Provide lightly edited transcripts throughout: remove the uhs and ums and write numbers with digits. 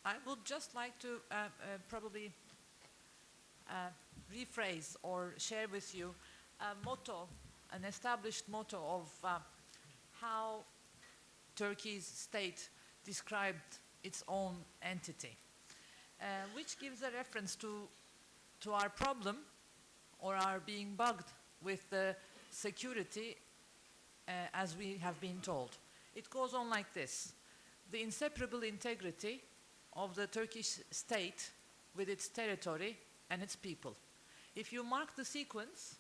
I would just like to probably rephrase or share with you a motto, an established motto of how Turkey's state described its own entity, which gives a reference to our problem or our being bugged with the security as we have been told. It goes on like this: the inseparable integrity of the Turkish state with its territory and its people. If you mark the sequence,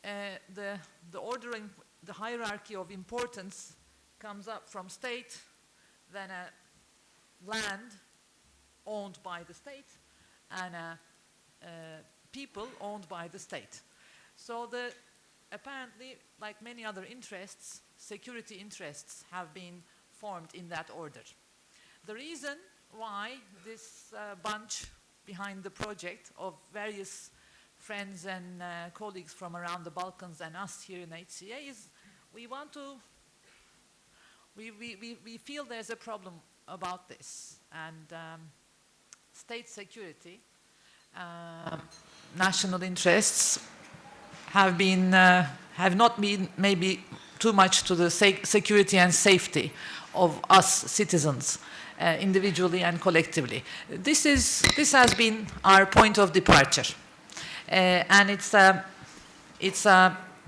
the ordering, the hierarchy of importance comes up from state, then a land owned by the state, and people owned by the state. So apparently, like many other interests, security interests have been formed in that order. The reason why this bunch behind the project of various friends and colleagues from around the Balkans and us here in HCA is we feel there's a problem about this, and state security, national interests have not been maybe too much to the security and safety of us citizens, individually and collectively. This has been our point of departure, and it's a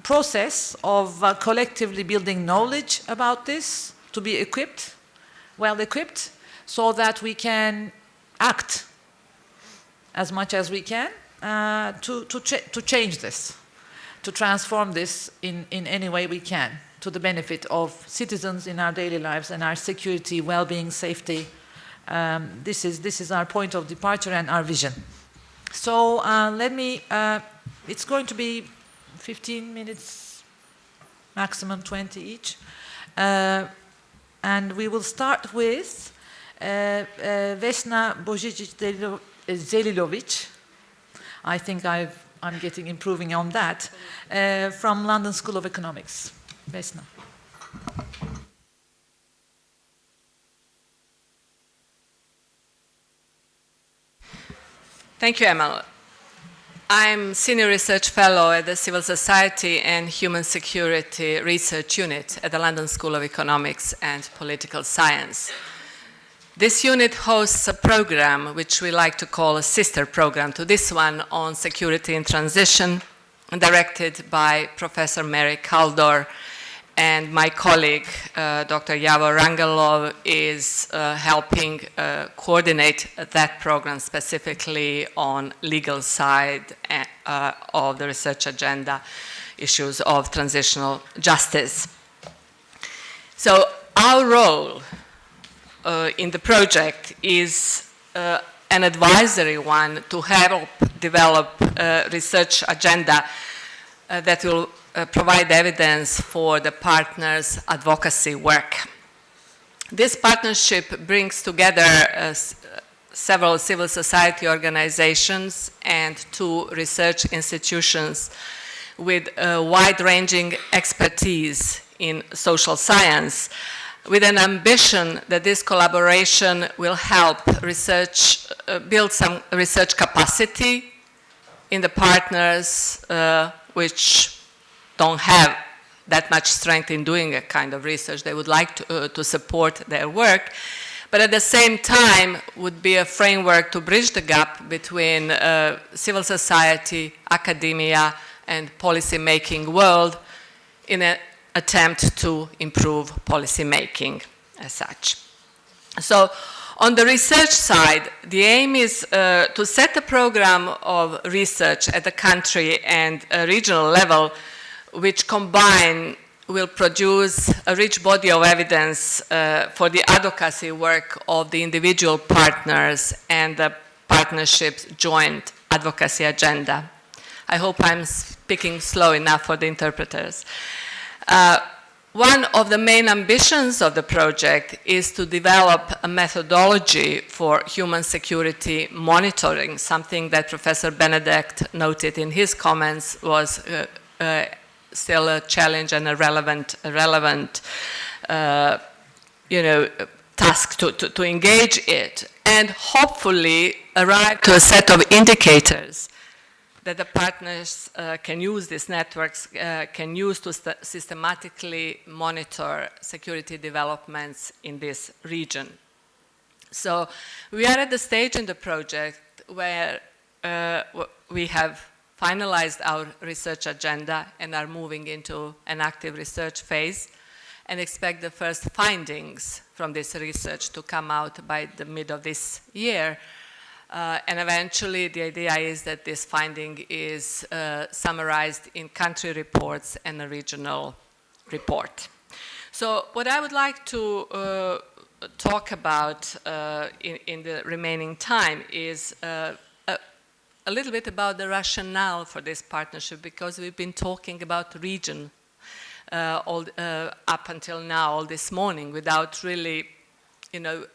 process of collectively building knowledge about this, to be equipped, well equipped, so that we can act as much as we can to change this, to transform this in any way we can, to the benefit of citizens in our daily lives and our security, well-being, safety. This is our point of departure and our vision. So it's going to be 15 minutes, maximum 20 each. And we will start with Vesna Bojicic-Dzelilovic. I think I'm improving on that, from London School of Economics. Vesna. Thank you, Emel. I'm Senior Research Fellow at the Civil Society and Human Security Research Unit at the London School of Economics and Political Science. This unit hosts a program which we like to call a sister program to this one on security in transition, directed by Professor Mary Kaldor, and my colleague, Dr. Javor Rangelov, is helping coordinate that program specifically on legal side of the research agenda, issues of transitional justice. So our role in the project is an advisory one to help develop a research agenda that will provide evidence for the partners' advocacy work. This partnership brings together several civil society organizations and 2 research institutions with wide-ranging expertise in social science, with an ambition that this collaboration will help research, build some research capacity in the partners which don't have that much strength in doing a kind of research. They would like to support their work, but at the same time would be a framework to bridge the gap between civil society, academia, and policy-making world in an attempt to improve policy making as such. So on the research side, the aim is to set a program of research at the country and regional level which combine will produce a rich body of evidence for the advocacy work of the individual partners and the partnership's joint advocacy agenda. I hope I'm speaking slow enough for the interpreters. One of the main ambitions of the project is to develop a methodology for human security monitoring, something that Professor Benedict noted in his comments was still a challenge and a relevant task to engage it. and hopefully arrive to a set of indicators that the partners can use, these networks can use to systematically monitor security developments in this region. So we are at the stage in the project where we have finalized our research agenda and are moving into an active research phase, and expect the first findings from this research to come out by the mid of this year. And eventually the idea is that this finding is summarized in country reports and a regional report. So what I would like to talk about in the remaining time is a little bit about the rationale for this partnership, because we've been talking about region up until now, all this morning, without really,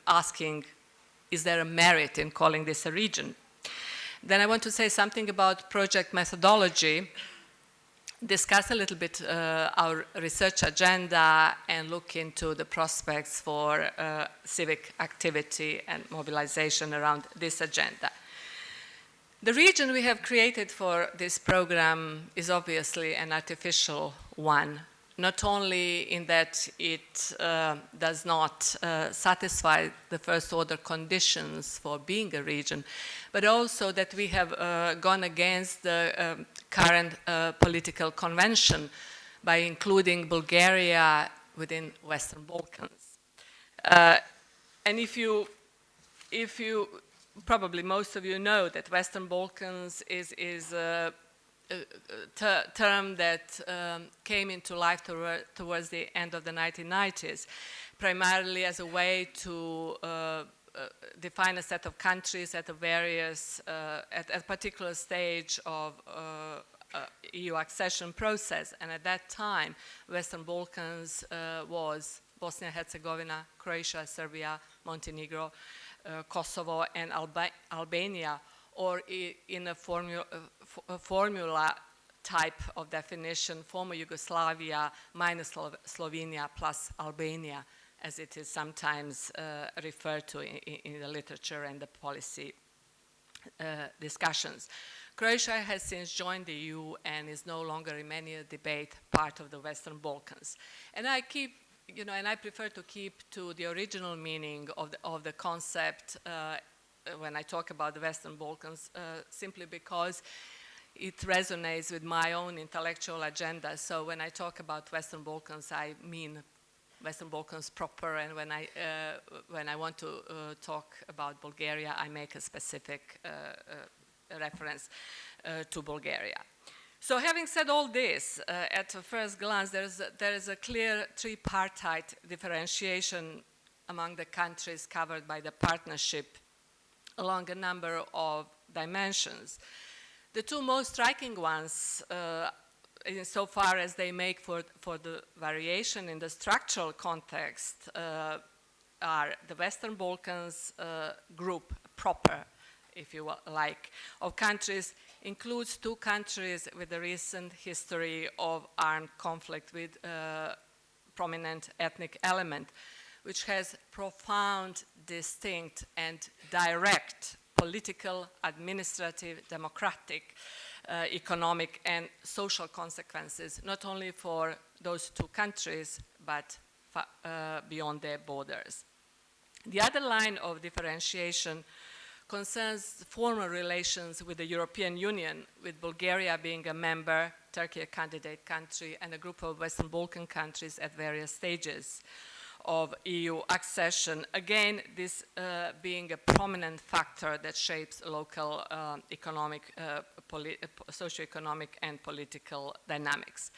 asking, is there a merit in calling this a region? Then I want to say something about project methodology, discuss a little bit our research agenda, and look into the prospects for civic activity and mobilization around this agenda. The region we have created for this program is obviously an artificial one, not only in that it does not satisfy the first order conditions for being a region, but also that we have gone against the current political convention by including Bulgaria within Western Balkans. And if you probably most of you know that Western Balkans is a term that came into life towards the end of the 1990s, primarily as a way to define a set of countries at a particular stage of EU accession process. And at that time, Western Balkans was Bosnia-Herzegovina, Croatia, Serbia, Montenegro, Kosovo, and Albania, or in a formula type of definition, former Yugoslavia minus Slovenia plus Albania, as it is sometimes referred to in the literature and the policy discussions. Croatia has since joined the EU and is no longer in many debate part of the Western Balkans. And I prefer to keep to the original meaning of the concept when I talk about the Western Balkans, simply because it resonates with my own intellectual agenda. So when I talk about Western Balkans, I mean Western Balkans proper, and when I want to talk about Bulgaria, I make a specific reference to Bulgaria. So having said all this, at a first glance, there is a clear tripartite differentiation among the countries covered by the partnership along a number of dimensions. The two most striking ones, insofar as they make for the variation in the structural context, are the Western Balkans group proper, if you like, of countries, includes two countries with a recent history of armed conflict with prominent ethnic element, which has profound, distinct, and direct political, administrative, democratic, economic, and social consequences, not only for those two countries, but beyond their borders. The other line of differentiation concerns former relations with the European Union, with Bulgaria being a member, Turkey a candidate country, and a group of Western Balkan countries at various stages of EU accession. Again, this being a prominent factor that shapes local economic, socioeconomic and political dynamics.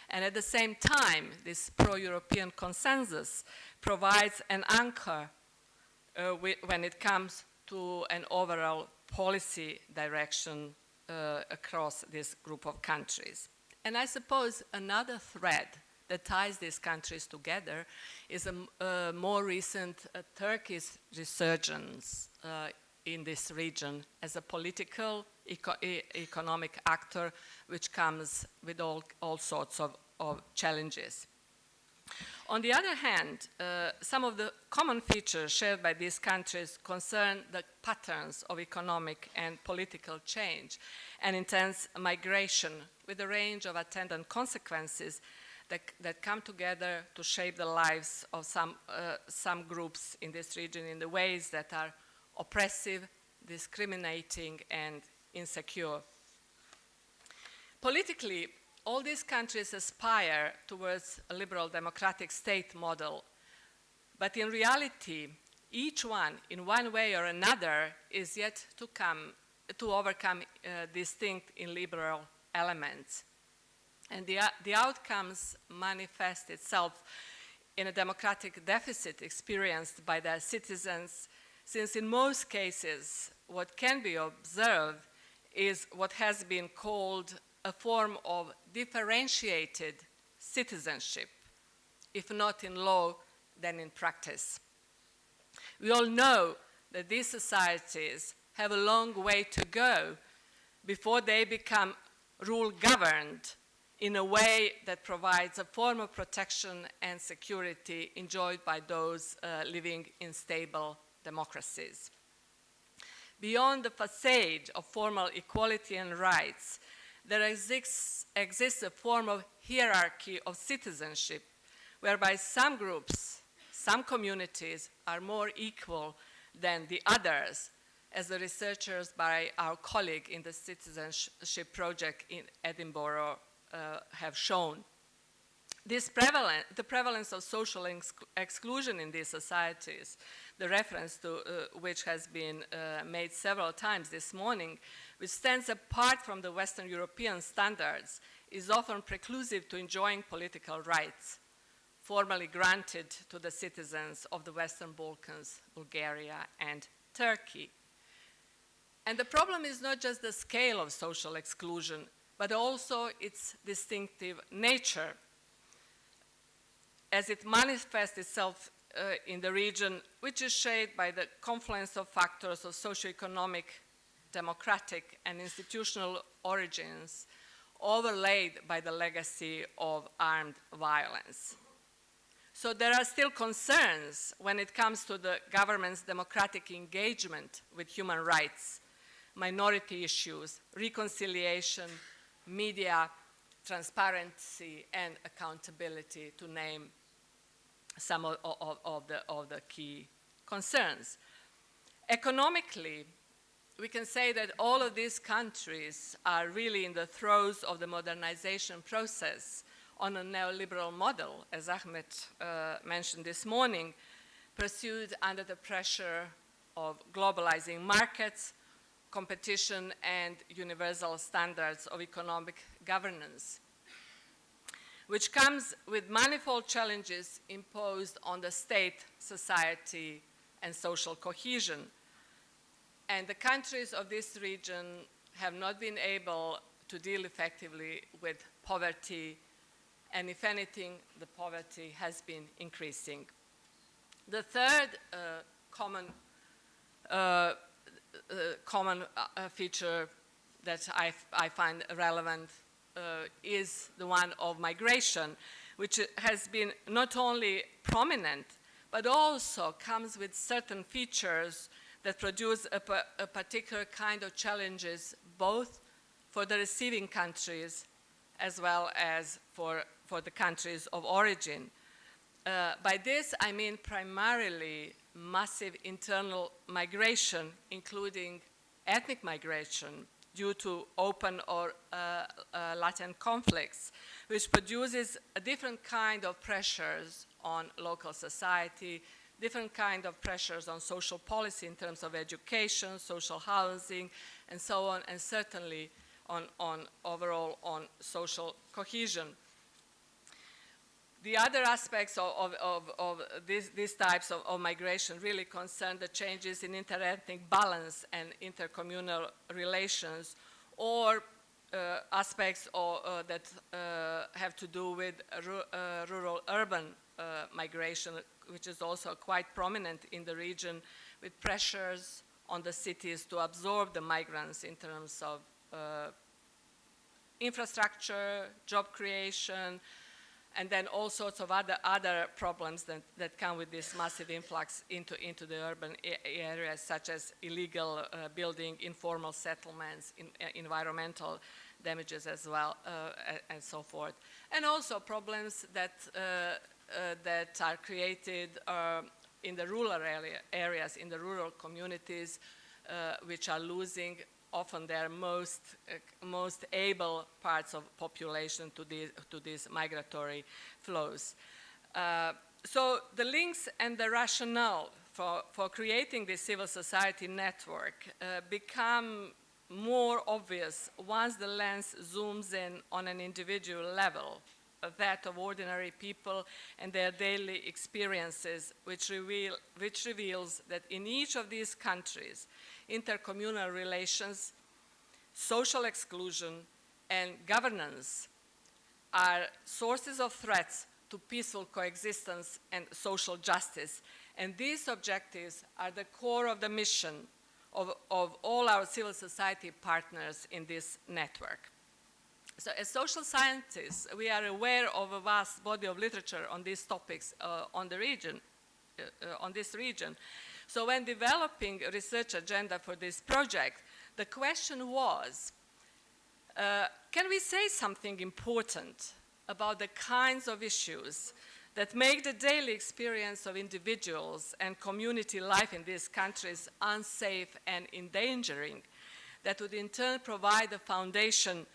And at the same time, this pro-European consensus provides an anchor when it comes to an overall policy direction across this group of countries. And I suppose another thread that ties these countries together is a more recent Turkish resurgence in this region as a political, economic actor, which comes with all sorts of challenges. On the other hand, some of the common features shared by these countries concern the patterns of economic and political change and intense migration with a range of attendant consequences that come together to shape the lives of some groups in this region in the ways that are oppressive, discriminating, and insecure. Politically, all these countries aspire towards a liberal democratic state model, but in reality, each one, in one way or another, is yet to overcome distinct illiberal elements. And the outcomes manifest itself in a democratic deficit experienced by their citizens, since in most cases, what can be observed is what has been called a form of differentiated citizenship, if not in law, then in practice. We all know that these societies have a long way to go before they become rule-governed in a way that provides a form of protection and security enjoyed by those living in stable democracies. Beyond the facade of formal equality and rights, there exists a form of hierarchy of citizenship whereby some groups, some communities are more equal than the others, as the researchers by our colleague in the Citizenship Project in Edinburgh have shown. The prevalence of social exclusion in these societies, the reference to which has been made several times this morning, which stands apart from the Western European standards, is often preclusive to enjoying political rights formally granted to the citizens of the Western Balkans, Bulgaria, and Turkey. And the problem is not just the scale of social exclusion, but also its distinctive nature, as it manifests itself in the region, which is shaped by the confluence of factors of socioeconomic, democratic, and institutional origins, overlaid by the legacy of armed violence. So there are still concerns when it comes to the government's democratic engagement with human rights, minority issues, reconciliation, media, transparency, and accountability, to name some of the key concerns. Economically, we can say that all of these countries are really in the throes of the modernization process on a neoliberal model, as Ahmed mentioned this morning, pursued under the pressure of globalizing markets, competition, and universal standards of economic governance, which comes with manifold challenges imposed on the state, society, and social cohesion. And the countries of this region have not been able to deal effectively with poverty, and if anything, the poverty has been increasing. The third common feature that I find relevant is the one of migration, which has been not only prominent, but also comes with certain features that produce a particular kind of challenges, both for the receiving countries as well as for the countries of origin. By this, I mean primarily massive internal migration, including ethnic migration due to open or latent conflicts, which produces a different kind of pressures on local society, different kind of pressures on social policy in terms of education, social housing, and so on, and certainly on overall on social cohesion. The other aspects of these types of migration really concern the changes in interethnic balance and intercommunal relations, or aspects that have to do with rural-urban migration, which is also quite prominent in the region, with pressures on the cities to absorb the migrants in terms of infrastructure, job creation, And then all sorts of other problems that come with this massive influx into the urban areas, such as illegal building, informal settlements, environmental damages as well, and so forth. And also problems that are created in the rural areas, in the rural communities, which are losing often their most able parts of population to these migratory flows. So the links and the rationale for creating this civil society network become more obvious once the lens zooms in on an individual level, that of ordinary people and their daily experiences, which reveals that in each of these countries, intercommunal relations, social exclusion, and governance are sources of threats to peaceful coexistence and social justice. And these objectives are the core of the mission of all our civil society partners in this network. So as social scientists, we are aware of a vast body of literature on these topics on this region. So when developing a research agenda for this project, the question was, can we say something important about the kinds of issues that make the daily experience of individuals and community life in these countries unsafe and endangering, that would in turn provide a foundation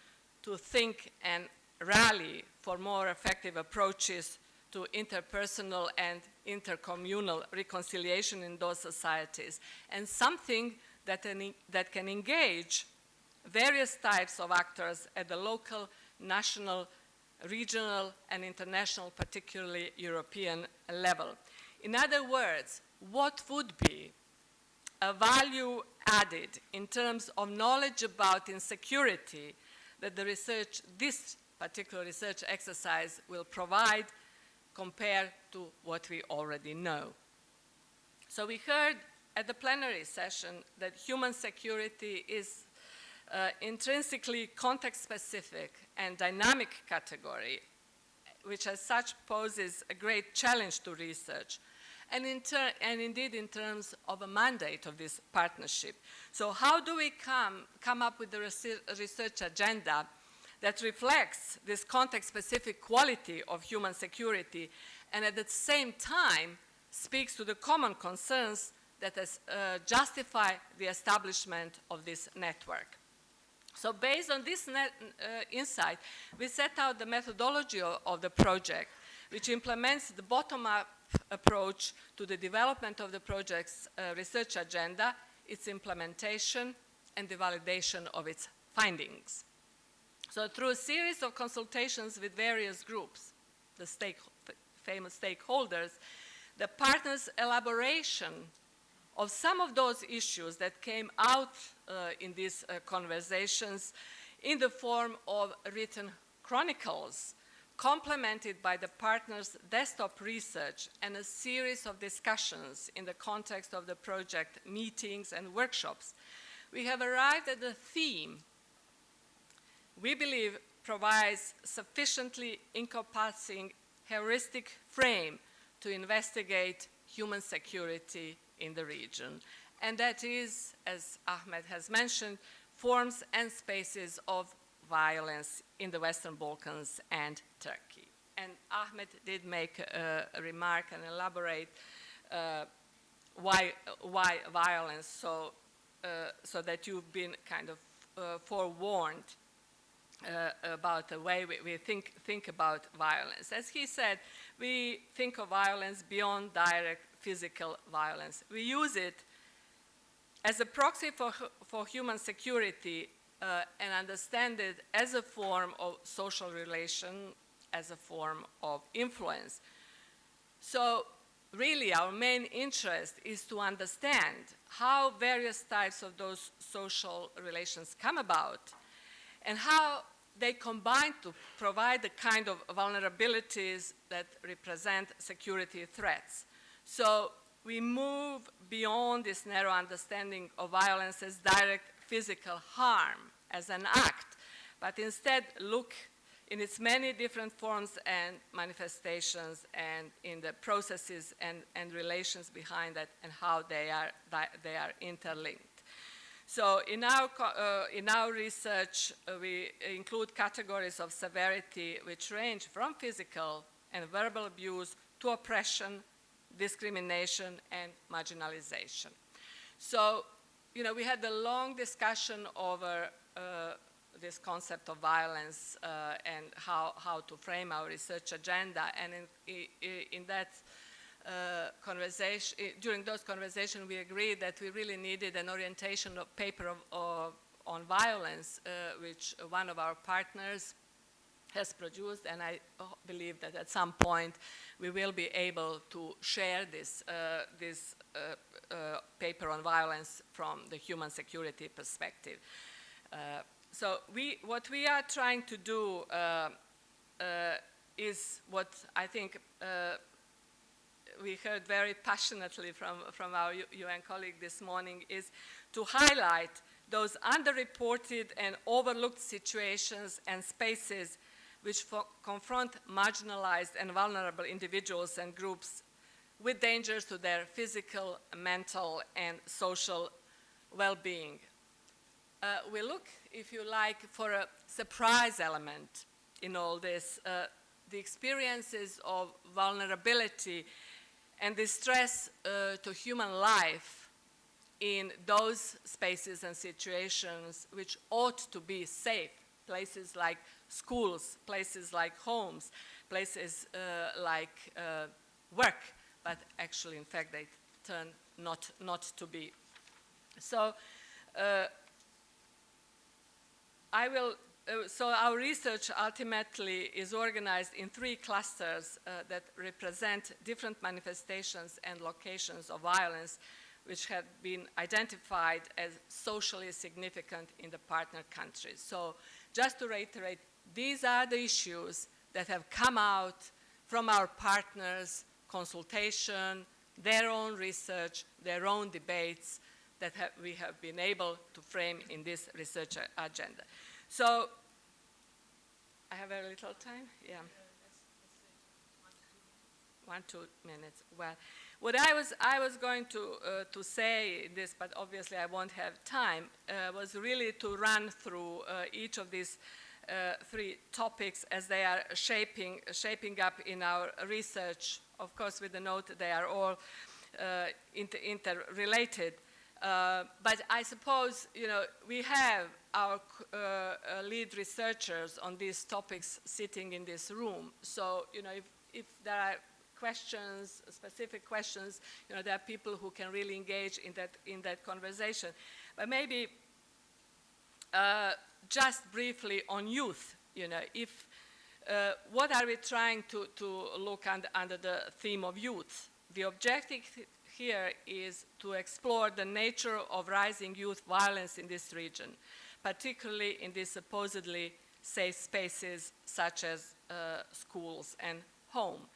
to think and rally for more effective approaches to interpersonal and intercommunal reconciliation in those societies, and something that can engage various types of actors at the local, national, regional, and international, particularly European level. In other words, what would be a value added in terms of knowledge about insecurity that this particular research exercise will provide compared to what we already know. So we heard at the plenary session that human security is intrinsically context-specific and dynamic category, which as such poses a great challenge to research, and indeed in terms of a mandate of this partnership. So how do we come up with a research agenda that reflects this context-specific quality of human security and at the same time speaks to the common concerns that justify the establishment of this network? So based on this insight, we set out the methodology of the project, which implements the bottom-up approach to the development of the project's research agenda, its implementation, and the validation of its findings. So through a series of consultations with various groups, the famous stakeholders, the partners' elaboration of some of those issues that came out in these conversations in the form of written chronicles, complemented by the partners' desktop research and a series of discussions in the context of the project meetings and workshops, we have arrived at a theme we believe provides sufficiently encompassing heuristic frame to investigate human security in the region. And that is, as Ahmed has mentioned, forms and spaces of violence in the Western Balkans and Turkey. And Ahmed did make a remark and elaborate why violence, so that you've been kind of forewarned about the way we think about violence. As he said, we think of violence beyond direct physical violence. We use it as a proxy for human security and understand it as a form of social relation, as a form of influence. So really our main interest is to understand how various types of those social relations come about and how they combine to provide the kind of vulnerabilities that represent security threats. So we move beyond this narrow understanding of violence as direct physical harm, as an act, but instead look in its many different forms and manifestations, and in the processes and relations behind that, and how they are interlinked. So in our research, we include categories of severity which range from physical and verbal abuse to oppression, discrimination, and marginalization. So, you know, we had a long discussion over this concept of violence and how to frame our research agenda. And in that conversation, during those conversations, we agreed that we really needed an orientation of paper on violence, which one of our partners has produced, and I believe that at some point we will be able to share this paper on violence from the human security perspective. So what we are trying to do is what I think we heard very passionately from our UN colleague this morning, is to highlight those underreported and overlooked situations and spaces which confront marginalized and vulnerable individuals and groups with dangers to their physical, mental, and social well-being. We look, if you like, for a surprise element in all this, the experiences of vulnerability and distress to human life in those spaces and situations which ought to be safe, places like schools, places like homes, places like work, but actually, in fact, they turn not to be. So so our research ultimately is organized in 3 clusters that represent different manifestations and locations of violence which have been identified as socially significant in the partner countries. So just to reiterate, these are the issues that have come out from our partners' consultation, their own research, their own debates that we have been able to frame in this research agenda. So, I have very little time? Yeah. Let's 1-2 minutes. Well, what I was going to say this, but obviously I won't have time, was really to run through each of these 3 topics as they are shaping up in our research. Of course, with the note that they are all interrelated. But I suppose, you know, we have our lead researchers on these topics sitting in this room. So, you know, if there are questions, specific questions, you know, there are people who can really engage in that conversation. But maybe just briefly on youth, you know, what are we trying to look under the theme of youth? The objective here is to explore the nature of rising youth violence in this region, particularly in these supposedly safe spaces such as schools and home.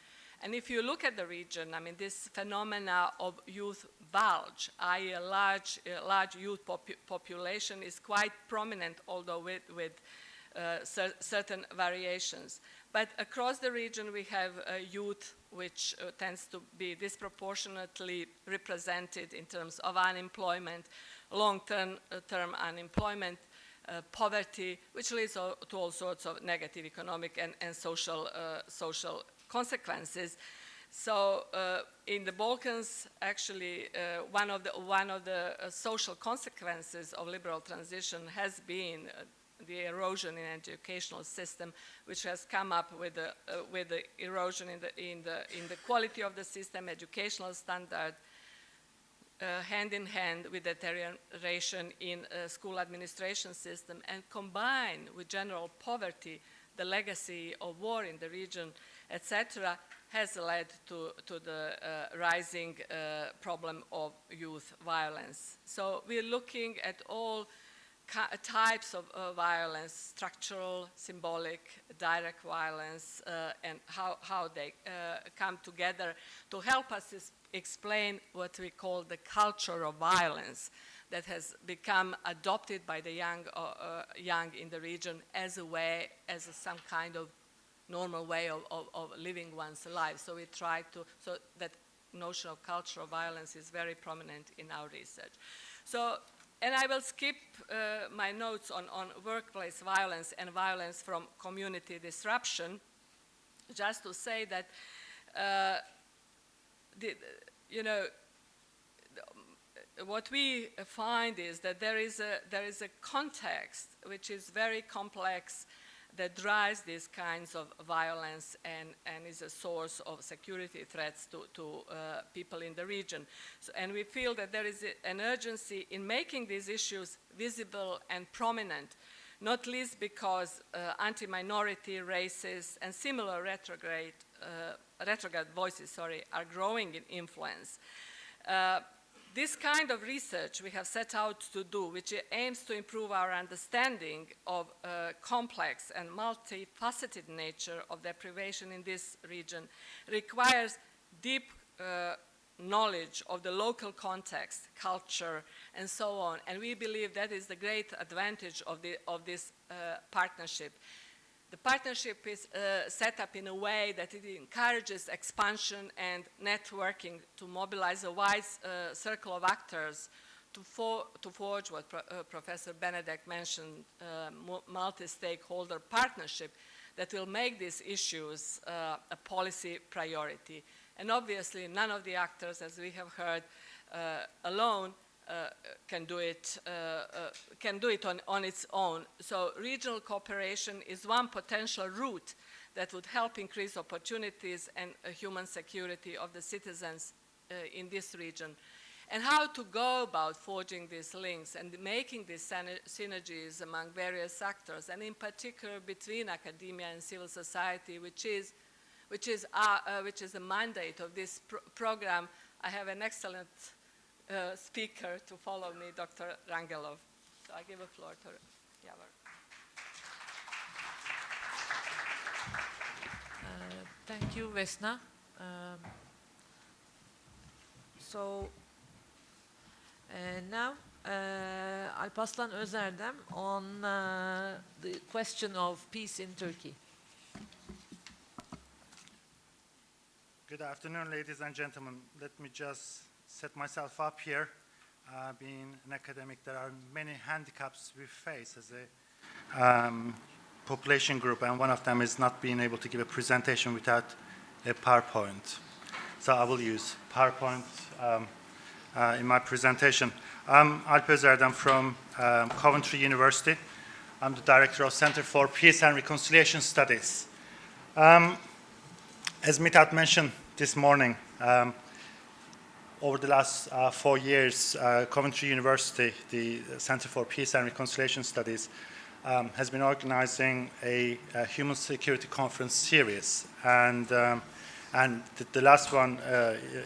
And if you look at the region, I mean, this phenomena of youth bulge, i.e. a large youth population, is quite prominent, although with certain variations. But across the region, we have youth which tends to be disproportionately represented in terms of unemployment, long-term unemployment, poverty, which leads to all sorts of negative economic and social consequences. So in the Balkans, actually, one of the social consequences of liberal transition has been the erosion in educational system, which has come up with the erosion in the quality of the system, educational standard, hand in hand with deterioration in school administration system, and combined with general poverty, the legacy of war in the region, etc., has led to the rising problem of youth violence. So we're looking at all types of violence, structural, symbolic, direct violence, and how they come together to help us explain what we call the culture of violence. that has become adopted by the young in the region as some kind of normal way of living one's life. So we try to, so that notion of cultural violence is very prominent in our research. So, and I will skip my notes on workplace violence and violence from community disruption, just to say that, what we find is that there is a context which is very complex that drives these kinds of violence and is a source of security threats to people in the region. So, and we feel that there is an urgency in making these issues visible and prominent, not least because anti-minority, racist, and similar retrograde voices are growing in influence. This kind of research we have set out to do, which aims to improve our understanding of complex and multifaceted nature of deprivation in this region, requires deep knowledge of the local context, culture, and so on. And we believe that is the great advantage of this partnership. The partnership is set up in a way that it encourages expansion and networking to mobilize a wide circle of actors to forge what Professor Benedek mentioned, multi-stakeholder partnership that will make these issues a policy priority. And obviously, none of the actors, as we have heard, alone can do it on its own. So regional cooperation is one potential route that would help increase opportunities and human security of the citizens in this region. And how to go about forging these links and making these synergies among various actors, and in particular between academia and civil society, which is the mandate of this program. I have an excellent speaker to follow me, Dr. Rangelov. So I give the floor to Javor. Thank you, Vesna. Now, Alpaslan Özerdem on the question of peace in Turkey. Good afternoon, ladies and gentlemen. Let me just set myself up here. Being an academic, there are many handicaps we face as a population group, and one of them is not being able to give a presentation without a PowerPoint. So I will use PowerPoint in my presentation. I'm Özerdem from Coventry University. I'm the director of Center for Peace and Reconciliation Studies. As Mithat mentioned this morning, over the last 4 years, Coventry University, the Center for Peace and Reconciliation Studies, has been organizing a human security conference series. And the last one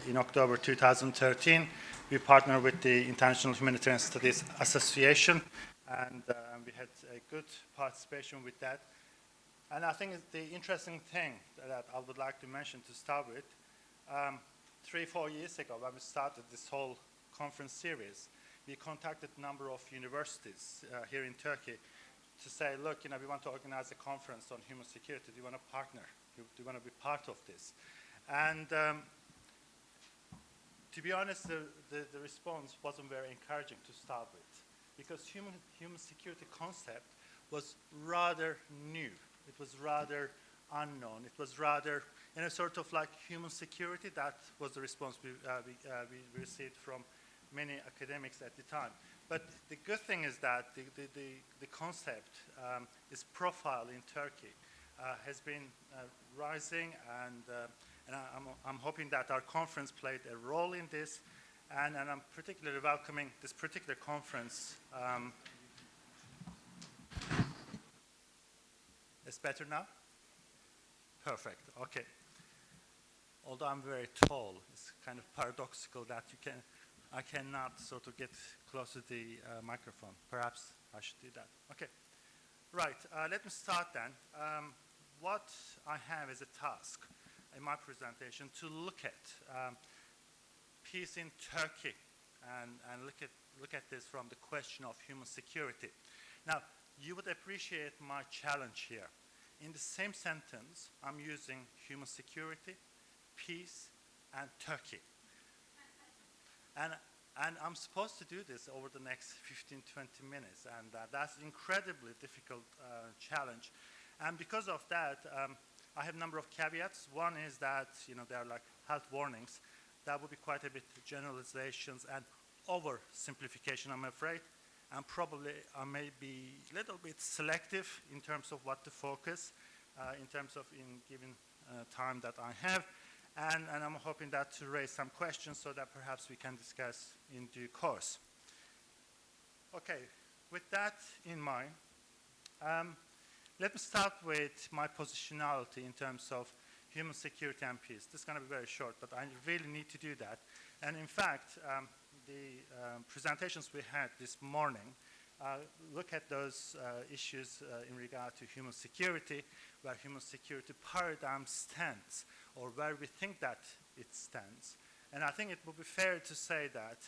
in October 2013, we partnered with the International Humanitarian Studies Association, and we had a good participation with that. And I think the interesting thing that I would like to mention to start with, 3-4 years ago, when we started this whole conference series, we contacted a number of universities here in Turkey to say, look, we want to organize a conference on human security. Do you want to partner? Do you want to be part of this? And to be honest, the response wasn't very encouraging to start with, because human security concept was rather new. It was rather unknown. It was rather in a sort of like human security. That was the response we received from many academics at the time. But the good thing is that the concept, its profile in Turkey has been rising, and I'm hoping that our conference played a role in this, and I'm particularly welcoming this particular conference. It's better now? Perfect, okay. Although I'm very tall, it's kind of paradoxical that I cannot sort of get close to the microphone. Perhaps I should do that. Okay, right, let me start then. What I have as a task in my presentation to look at peace in Turkey and look at this from the question of human security. Now, you would appreciate my challenge here. In the same sentence, I'm using human security, peace, and Turkey. And I'm supposed to do this over the next 15, 20 minutes, and that's an incredibly difficult challenge. And because of that, I have a number of caveats. One is that, there are like health warnings. That would be quite a bit generalizations and oversimplification, I'm afraid. And probably I may be a little bit selective in terms of what to focus, in terms of in given time that I have. And I'm hoping that to raise some questions so that perhaps we can discuss in due course. Okay, with that in mind, let me start with my positionality in terms of human security and peace. This is going to be very short, but I really need to do that. And in fact, the presentations we had this morning look at those issues in regard to human security, where human security paradigm stands, or where we think that it stands. And I think it would be fair to say that,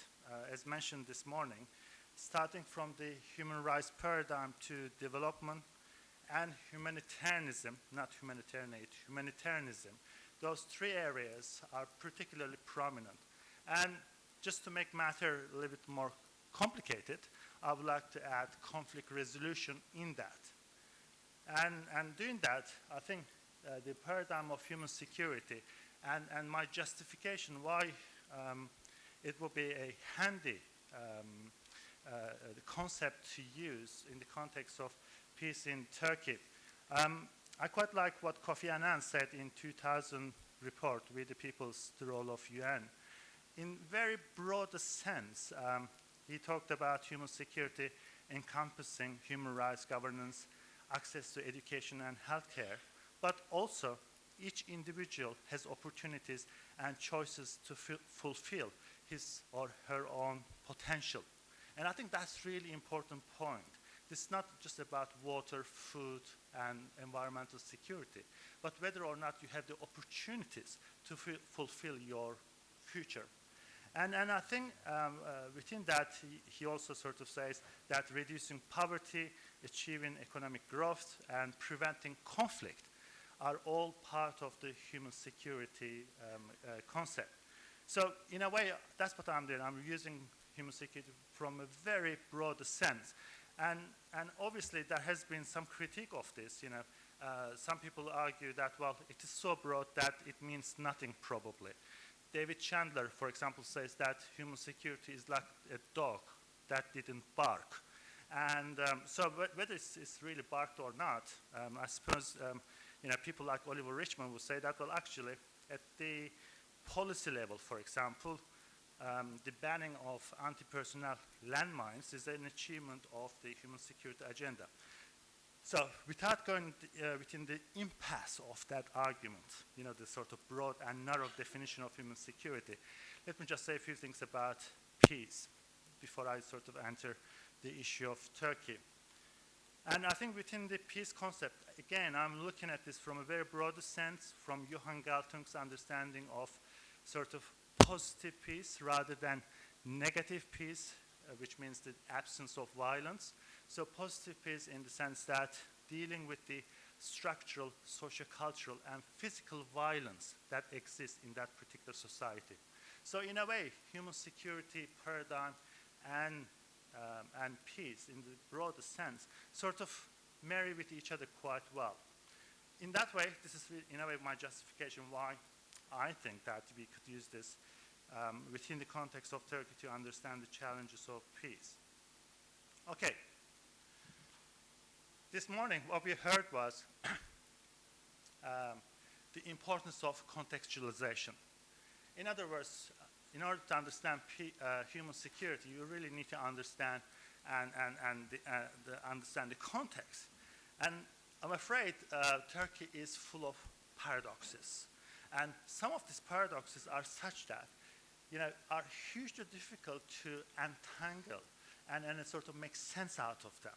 as mentioned this morning, starting from the human rights paradigm to development and humanitarianism, not humanitarian aid, humanitarianism, those three areas are particularly prominent. And just to make matter a little bit more complicated, I would like to add conflict resolution in that. And doing that, I think the paradigm of human security and my justification why it will be a handy concept to use in the context of peace in Turkey. I quite like what Kofi Annan said in 2000 report, We the People's, the Role of UN. In very broad sense, he talked about human security encompassing human rights, governance, access to education and healthcare, but also each individual has opportunities and choices to fulfill his or her own potential. And I think that's really important point. This is not just about water, food, and environmental security, but whether or not you have the opportunities to fulfill your future. And I think within that, he also sort of says that reducing poverty, achieving economic growth, and preventing conflict are all part of the human security concept. So in a way, that's what I'm doing. I'm using human security from a very broad sense. And obviously, there has been some critique of this. Some people argue that, well, it is so broad that it means nothing probably. David Chandler, for example, says that human security is like a dog that didn't bark. And so whether it's really barked or not, I suppose people like Oliver Richmond would say that, well, actually, at the policy level, for example, the banning of anti-personnel landmines is an achievement of the human security agenda. So without going within the impasse of that argument, the sort of broad and narrow definition of human security, let me just say a few things about peace before I sort of enter the issue of Turkey. And I think within the peace concept, again, I'm looking at this from a very broad sense, from Johan Galtung's understanding of sort of positive peace rather than negative peace, which means the absence of violence. So positive peace in the sense that dealing with the structural, sociocultural, and physical violence that exists in that particular society. So in a way, human security paradigm and peace, in the broader sense, sort of marry with each other quite well. In that way, this is in a way my justification why I think that we could use this within the context of Turkey to understand the challenges of peace. Okay. This morning, what we heard was the importance of contextualization. In other words, in order to understand human security, you really need to understand understand the context. And I'm afraid Turkey is full of paradoxes. And some of these paradoxes are such that, are hugely difficult to untangle and sort of make sense out of them.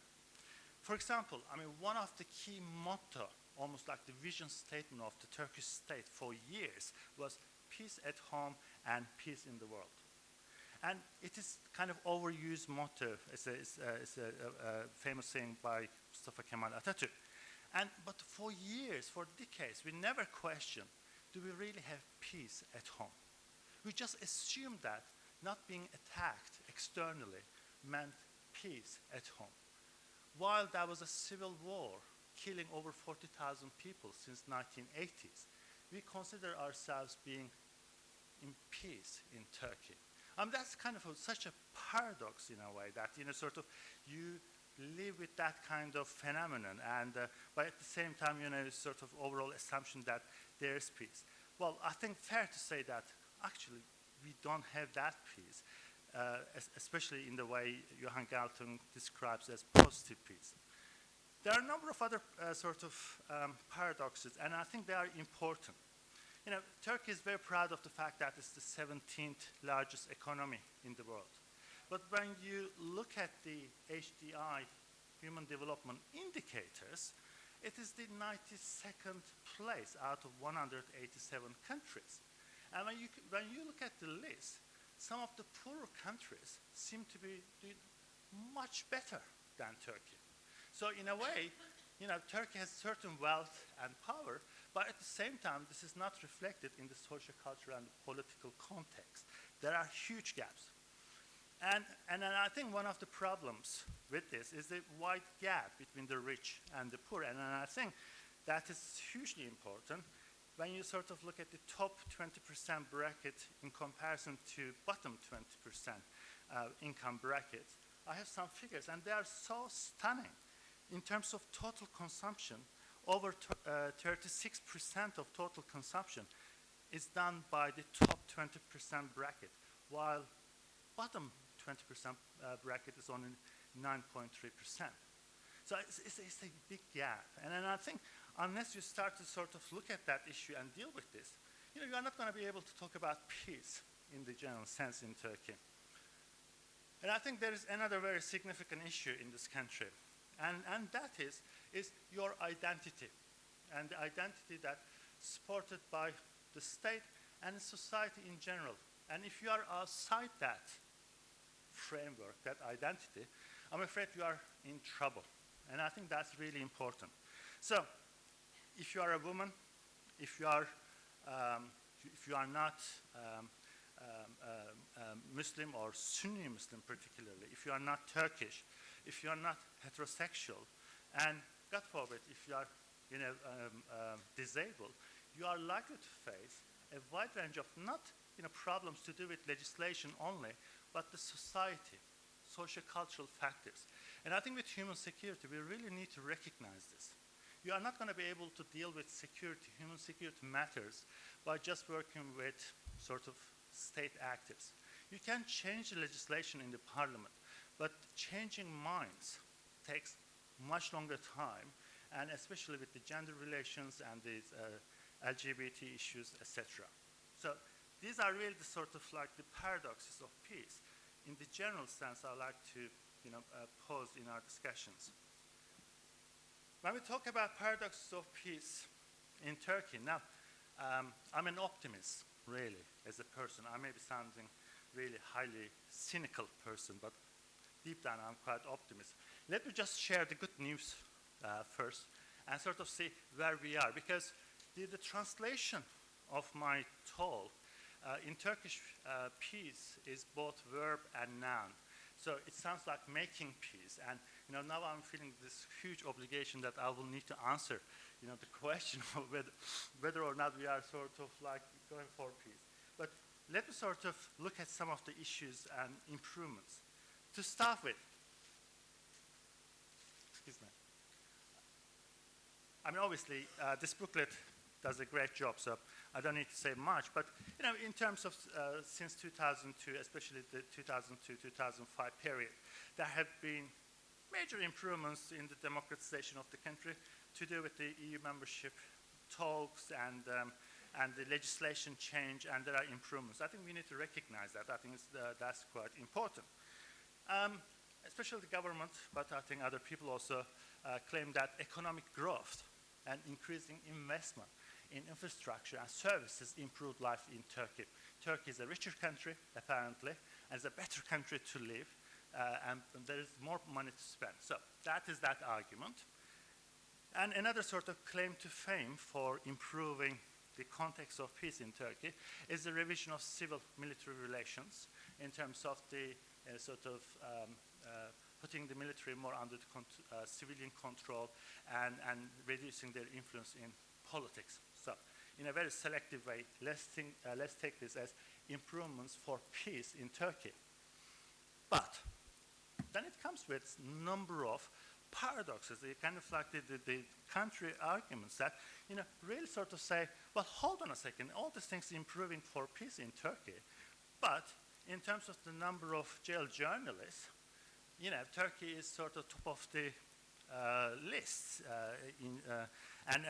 For example, one of the key motto, almost like the vision statement of the Turkish state for years, was peace at home and peace in the world. And it is kind of overused motto. It's a famous saying by Mustafa Kemal Atatürk. But for years, for decades, we never questioned, do we really have peace at home? We just assumed that not being attacked externally meant peace at home. While there was a civil war killing over 40,000 people since 1980s, we consider ourselves being in peace in Turkey. That's kind of such a paradox in a way that, sort of you live with that kind of phenomenon, and but at the same time, sort of overall assumption that there is peace. Well, I think fair to say that actually we don't have that peace, especially in the way Johan Galtung describes as positive peace. There are a number of other sort of paradoxes, and I think they are important. Turkey is very proud of the fact that it's the 17th largest economy in the world. But when you look at the HDI, Human Development Indicators, it is the 92nd place out of 187 countries. And when you look at the list, some of the poorer countries seem to be doing much better than Turkey. So in a way, Turkey has certain wealth and power, but at the same time, this is not reflected in the social, cultural, and political context. There are huge gaps. And I think one of the problems with this is the wide gap between the rich and the poor. And I think that is hugely important when you sort of look at the top 20% bracket in comparison to bottom 20% income brackets. I have some figures, and they are so stunning. In terms of total consumption, over 36% of total consumption is done by the top 20% bracket, while bottom 20% bracket is only 9.3%. So it's a big gap. And then I think unless you start to sort of look at that issue and deal with this, you are not going to be able to talk about peace in the general sense in Turkey. And I think there is another very significant issue in this country. And that is your identity, and the identity that's supported by the state and society in general. And if you are outside that framework, that identity, I'm afraid you are in trouble. And I think that's really important. So, if you are a woman, if you are not Muslim or Sunni Muslim particularly, if you are not Turkish, if you are not heterosexual, and God forbid, if you are disabled, you are likely to face a wide range of not problems to do with legislation only, but the society, social cultural factors. And I think with human security, we really need to recognize this. You are not going to be able to deal with security, human security matters, by just working with sort of state actors. You can change the legislation in the parliament, but changing minds takes much longer time, and especially with the gender relations and the LGBT issues, etc. So these are really the sort of like the paradoxes of peace. In the general sense, I like to pose in our discussions. When we talk about paradoxes of peace in Turkey, now I'm an optimist, really, as a person. I may be sounding really highly cynical person, but deep down I'm quite optimistic. Let me just share the good news first and sort of see where we are, because the translation of my talk in Turkish, peace is both verb and noun. So it sounds like making peace, and now I'm feeling this huge obligation that I will need to answer the question of whether or not we are sort of like going for peace. But let me sort of look at some of the issues and improvements. To start with, excuse me. I mean, obviously, this booklet does a great job, so I don't need to say much. But in terms of since 2002, especially the 2002-2005 period, there have been major improvements in the democratization of the country to do with the EU membership talks and the legislation change, and there are improvements. I think we need to recognize that. I think that's quite important. Especially the government, but I think other people also claim that economic growth and increasing investment in infrastructure and services improved life in Turkey. Turkey is a richer country, apparently, as a better country to live, and there is more money to spend. So that is that argument. And another sort of claim to fame for improving the context of peace in Turkey is the revision of civil-military relations in terms of the putting the military more under the civilian control and reducing their influence in politics. So, in a very selective way, let's take this as improvements for peace in Turkey. But then it comes with a number of paradoxes, kind of like the country arguments that, really sort of say, well, hold on a second, all these things improving for peace in Turkey, but in terms of the number of jail journalists, Turkey is sort of top of the list, and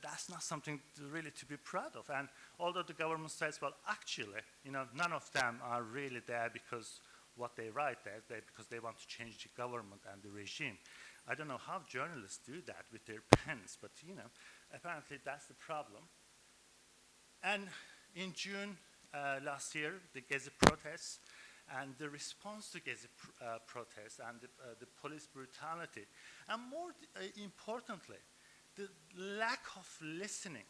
that's not something really to be proud of. And although the government says, well, actually, none of them are really there because what they write there, because they want to change the government and the regime. I don't know how journalists do that with their pens, but apparently that's the problem. And in June last year, the Gezi protests and the response to Gezi protests and the police brutality, and more importantly, the lack of listening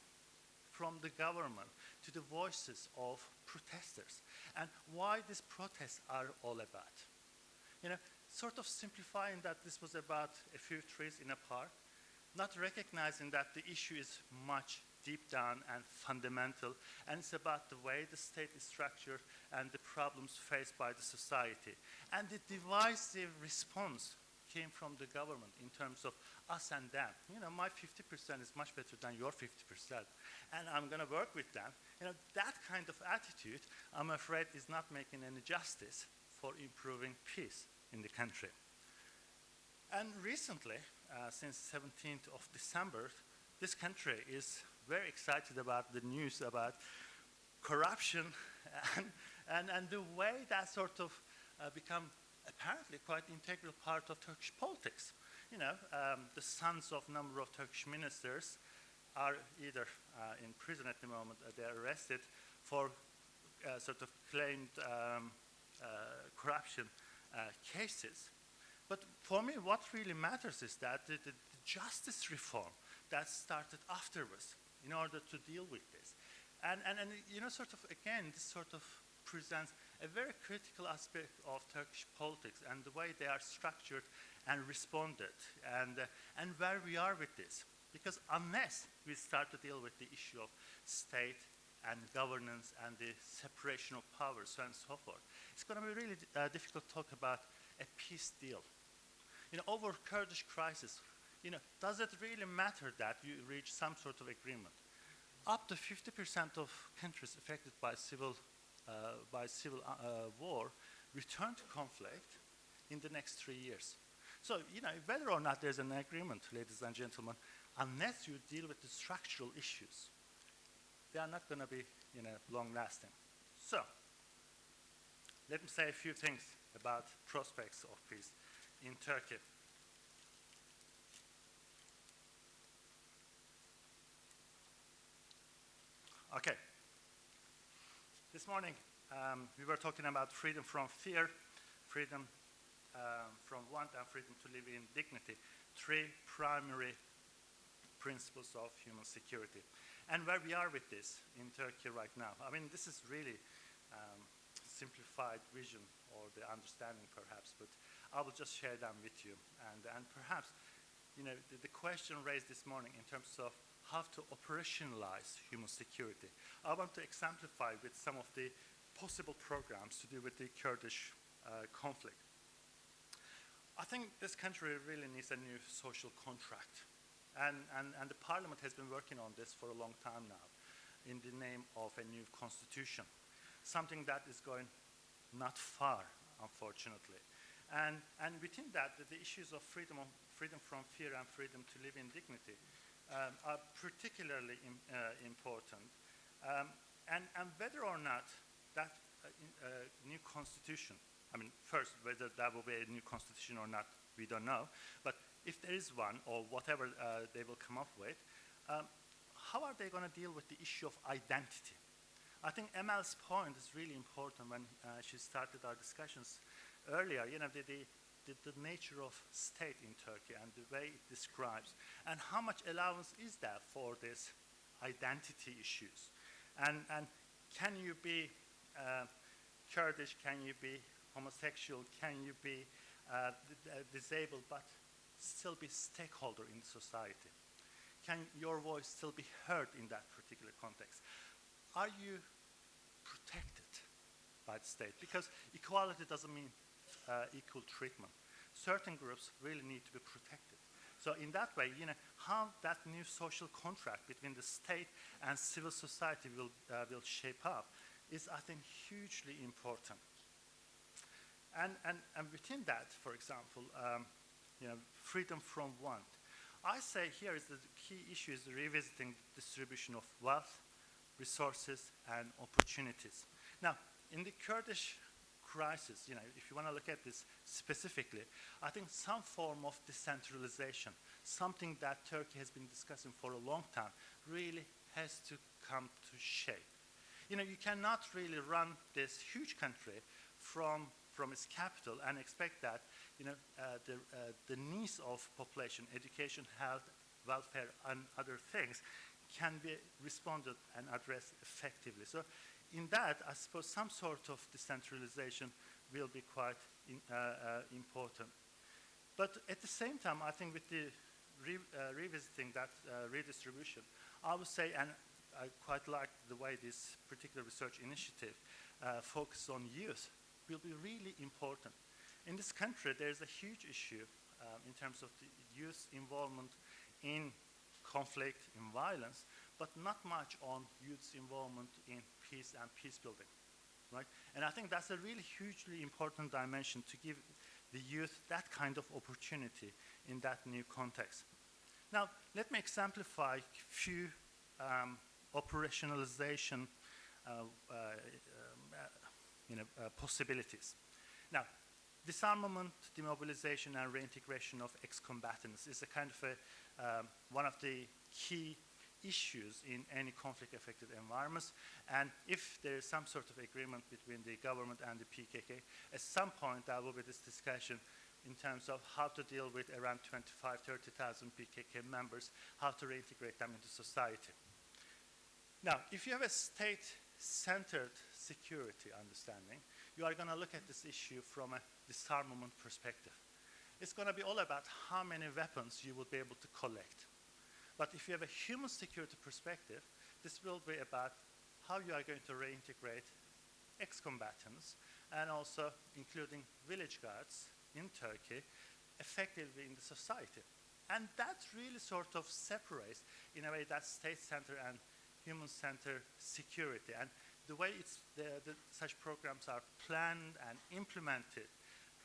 from the government to the voices of protesters and why these protests are all about. Sort of simplifying that this was about a few trees in a park, not recognizing that the issue is much deep down and fundamental, and it's about the way the state is structured and the problems faced by the society. And the divisive response came from the government in terms of us and them. My 50% is much better than your 50%, and I'm going to work with them. That kind of attitude, I'm afraid, is not making any justice for improving peace in the country. And recently, since 17th of December, this country is very excited about the news about corruption and the way that sort of become apparently quite integral part of Turkish politics. The sons of a number of Turkish ministers are either in prison at the moment, they're arrested for sort of claimed corruption cases. But for me, what really matters is that the justice reform that started afterwards in order to deal with this. And sort of, again, this sort of presents a very critical aspect of Turkish politics and the way they are structured and responded, and where we are with this. Because unless we start to deal with the issue of state and governance and the separation of powers, so on and so forth, it's going to be really difficult to talk about a peace deal. Over Kurdish crisis, does it really matter that you reach some sort of agreement? Up to 50% of countries affected by civil war return to conflict in the next 3 years. So, whether or not there's an agreement, ladies and gentlemen, unless you deal with the structural issues, they are not going to be, long-lasting. So, let me say a few things about prospects of peace in Turkey. Okay. This morning, we were talking about freedom from fear, freedom from want, and freedom to live in dignity. 3 primary principles of human security. And where we are with this in Turkey right now. I mean, this is really simplified vision or the understanding perhaps, but I will just share them with you. And perhaps, the question raised this morning in terms of how to operationalize human security. I want to exemplify with some of the possible programs to do with the Kurdish conflict. I think this country really needs a new social contract. And the parliament has been working on this for a long time now in the name of a new constitution, something that is going not far, unfortunately. And within that, the issues of freedom from fear and freedom to live in dignity are particularly important. And whether or not that new constitution, I mean, first, whether that will be a new constitution or not, we don't know. But if there is one, or whatever they will come up with, how are they going to deal with the issue of identity? I think Emel's point is really important when she started our discussions earlier. You know, the nature of state in Turkey and the way it describes, and how much allowance is there for these identity issues, and can you be Kurdish, can you be homosexual, can you be disabled but still be stakeholder in society? Can your voice still be heard in that particular context? Are you protected by the state? Because equality doesn't mean equal treatment. Certain groups really need to be protected. So in that way, you know, how that new social contract between the state and civil society will shape up is, I think, hugely important. And within that, for example, you know, freedom from want. I say here is the key issue is revisiting the distribution of wealth, resources, and opportunities. Now, in the Kurdish crisis, you know, if you want to look at this specifically, I think some form of decentralization, something that Turkey has been discussing for a long time, really has to come to shape. You know, you cannot really run this huge country from its capital and expect that, you know, the needs of population, education, health, welfare, and other things can be responded and addressed effectively. So in that, I suppose some sort of decentralization will be quite important. But at the same time, I think with the revisiting that redistribution, I would say, and I quite like the way this particular research initiative focuses on youth, will be really important. In this country, there's a huge issue in terms of the youth involvement in conflict, in violence, but not much on youth's involvement in peace and peace building, right? And I think that's a really hugely important dimension to give the youth that kind of opportunity in that new context. Now, let me exemplify a few operationalization possibilities. Now, disarmament, demobilization, and reintegration of ex-combatants is a kind of one of the key issues in any conflict-affected environments. And if there is some sort of agreement between the government and the PKK, at some point there will be this discussion in terms of how to deal with around 25,000-30,000 PKK members, how to reintegrate them into society. Now, if you have a state-centered security understanding, you are going to look at this issue from a disarmament perspective. It's going to be all about how many weapons you will be able to collect. But if you have a human security perspective, this will be about how you are going to reintegrate ex-combatants and also including village guards in Turkey effectively in the society. And that really sort of separates, in a way, that state-centered and human-centered security. And the way such programs are planned and implemented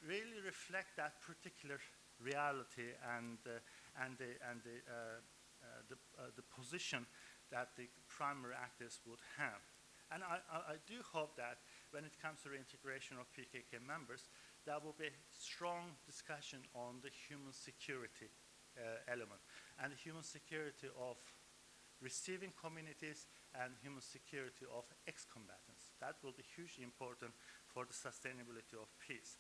really reflect that particular reality and the position that the primary actors would have. And I do hope that when it comes to reintegration of PKK members, there will be strong discussion on the human security element and the human security of receiving communities and human security of ex-combatants. That will be hugely important for the sustainability of peace.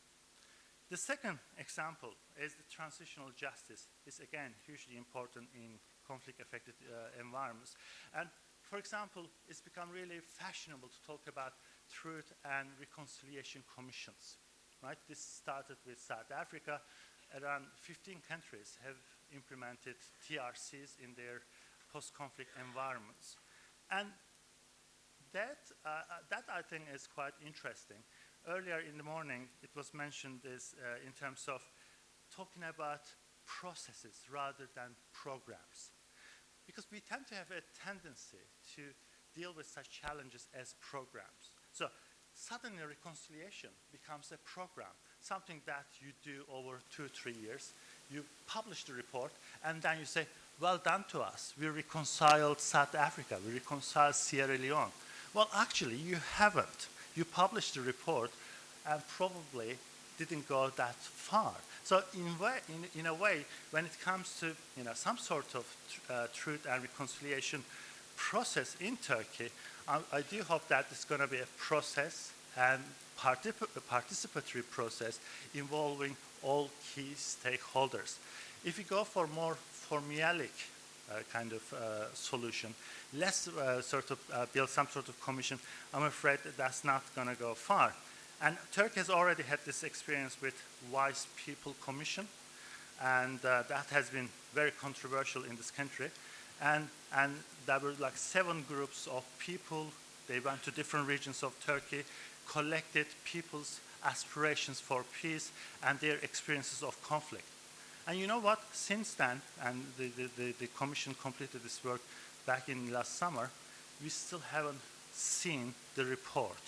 The second example is the transitional justice. It's again hugely important in conflict-affected environments. And for example, it's become really fashionable to talk about truth and reconciliation commissions. Right? This started with South Africa. Around 15 countries have implemented TRCs in their post-conflict environments. And that I think is quite interesting. Earlier in the morning, it was mentioned this in terms of talking about processes rather than programs. Because we tend to have a tendency to deal with such challenges as programs. So suddenly reconciliation becomes a program, something that you do over 2-3 years. You publish the report, and then you say, well done to us. We reconciled South Africa. We reconciled Sierra Leone. Well, actually, you haven't. You published the report and probably didn't go that far. So in a way, when it comes to some sort of truth and reconciliation process in Turkey, I do hope that it's going to be a process and participatory process involving all key stakeholders. If you go for more formulaic kind of solution, let's build some sort of commission, I'm afraid that's not going to go far. And Turkey has already had this experience with Wise People Commission, and that has been very controversial in this country. And there were like 7 groups of people. They went to different regions of Turkey, collected people's aspirations for peace and their experiences of conflict. And you know what? Since then, and the commission completed this work back in last summer, we still haven't seen the report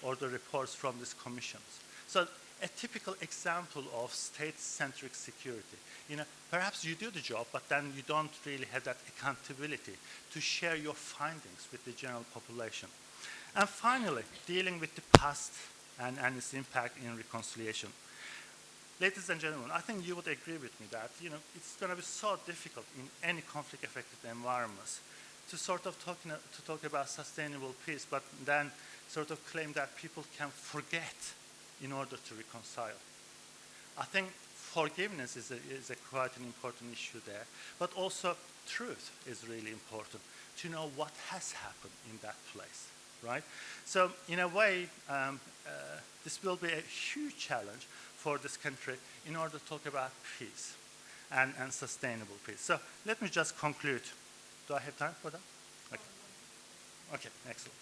or the reports from these commissions. So a typical example of state-centric security. You know, perhaps you do the job, but then you don't really have that accountability to share your findings with the general population. And finally, dealing with the past and its impact in reconciliation. Ladies and gentlemen, I think you would agree with me that, you know, it's going to be so difficult in any conflict-affected environments to sort of talk about sustainable peace, but then sort of claim that people can forget in order to reconcile. I think forgiveness is quite an important issue there, but also truth is really important, to know what has happened in that place, right? So in a way, this will be a huge challenge for this country in order to talk about peace and sustainable peace. So let me just conclude. Do I have time for that? Okay, excellent.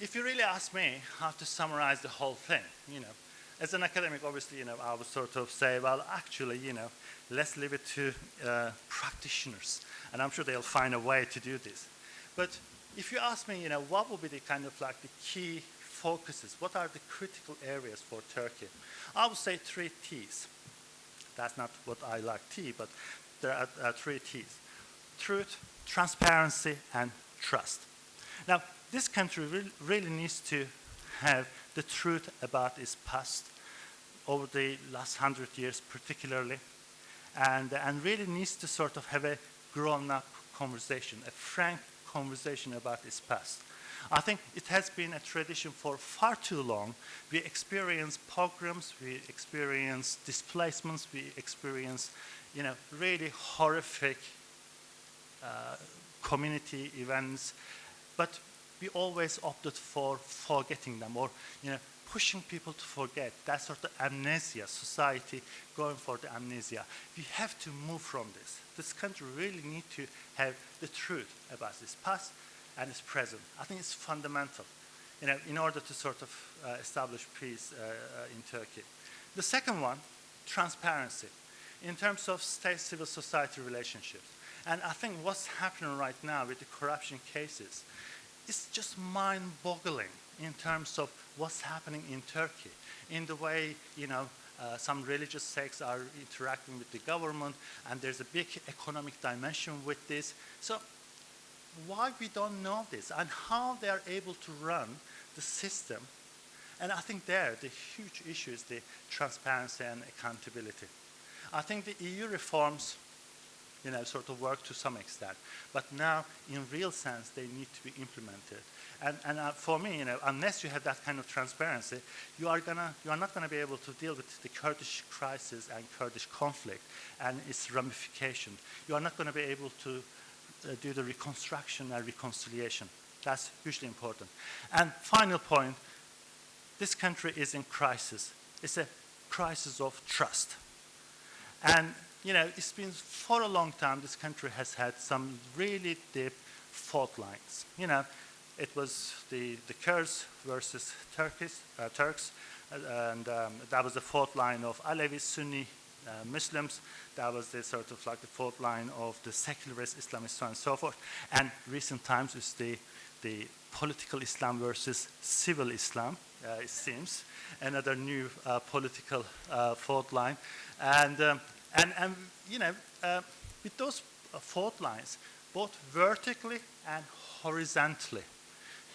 If you really ask me how to summarize the whole thing, you know, as an academic, obviously, you know, I would sort of say, well, actually, you know, let's leave it to practitioners, and I'm sure they'll find a way to do this. But if you ask me, you know, what would be the kind of like the key focuses, what are the critical areas for Turkey? I would say 3 T's. That's not what I like, tea, but there are 3 T's. Truth, transparency, and trust. Now, this country really needs to have the truth about its past over the last 100 years particularly, and really needs to sort of have a grown-up conversation, a frank conversation about its past. I think it has been a tradition for far too long. We experience pogroms, we experience displacements, we experience, you know, really horrific community events, but we always opted for forgetting them, or, you know, pushing people to forget. That sort of amnesia, society going for the amnesia. We have to move from this. This country really needs to have the truth about its past and its present. I think it's fundamental, you know, in order to sort of establish peace in Turkey. The second one, transparency, in terms of state-civil society relationships. And I think what's happening right now with the corruption cases is just mind-boggling in terms of what's happening in Turkey, in the way, you know, some religious sects are interacting with the government, and there's a big economic dimension with this. So why we don't know this, and how they are able to run the system. And I think there, the huge issue is the transparency and accountability. I think the EU reforms, you know, sort of work to some extent, but now, in real sense, they need to be implemented. And for me, you know, unless you have that kind of transparency, you are not gonna be able to deal with the Kurdish crisis and Kurdish conflict and its ramifications. You are not gonna be able to do the reconstruction and reconciliation. That's hugely important. And final point, this country is in crisis. It's a crisis of trust. And, you know, it's been for a long time, this country has had some really deep fault lines. You know, it was the Kurds versus Turks, and that was the fault line of Alevi, Sunni Muslims. That was the sort of like the fault line of the secularist Islamists, so on and so forth. And recent times is the political Islam versus civil Islam, it seems, another new political fault line. And you know, with those fault lines, both vertically and horizontally,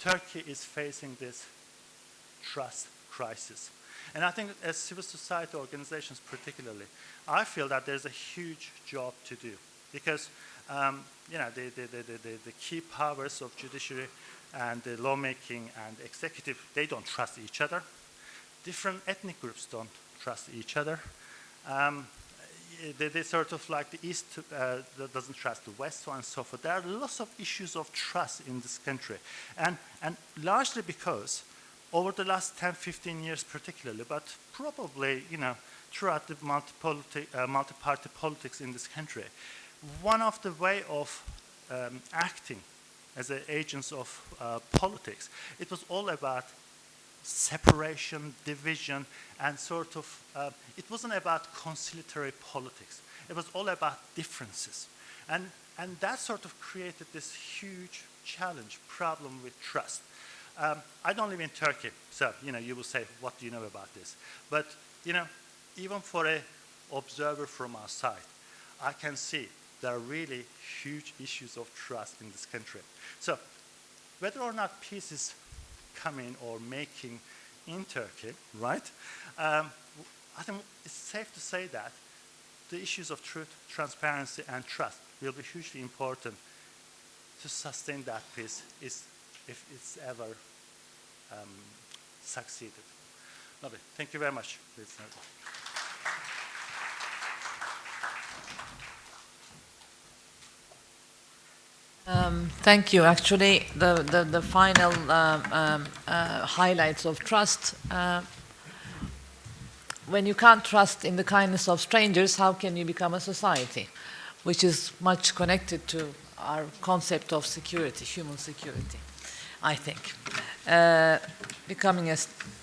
Turkey is facing this trust crisis. And I think as civil society organizations particularly, I feel that there's a huge job to do, because the key powers of judiciary and the lawmaking and executive, they don't trust each other. Different ethnic groups don't trust each other. They sort of like the East that doesn't trust the West, so on and so forth. There are lots of issues of trust in this country. And largely because over the last 10, 15 years particularly, but probably, throughout the multi-party politics in this country, one of the way of acting as agents of politics, it was all about separation, division, and sort of, it wasn't about conciliatory politics. It was all about differences. And that sort of created this huge challenge, problem with trust. I don't live in Turkey, so, you will say, what do you know about this? But, even for an observer from outside, I can see there are really huge issues of trust in this country. So, whether or not peace is coming or making in Turkey, right? I think it's safe to say that the issues of truth, transparency, and trust will be hugely important to sustain that peace if it's ever succeeded. Lovely. Thank you very much. Thank you. Actually, the final highlights of trust. When you can't trust in the kindness of strangers, how can you become a society? Which is much connected to our concept of security, human security, I think. Becoming a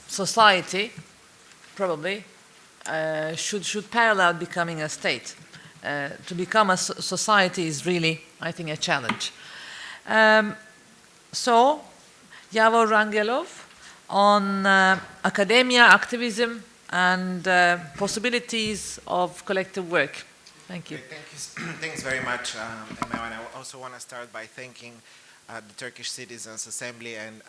society probably should parallel becoming a state. To become a society is really, I think, a challenge. So, Yavor Rangelov on academia, activism, and possibilities of collective work. Thank you. Thanks very much, Emel. And I also want to start by thanking the Turkish Citizens Assembly and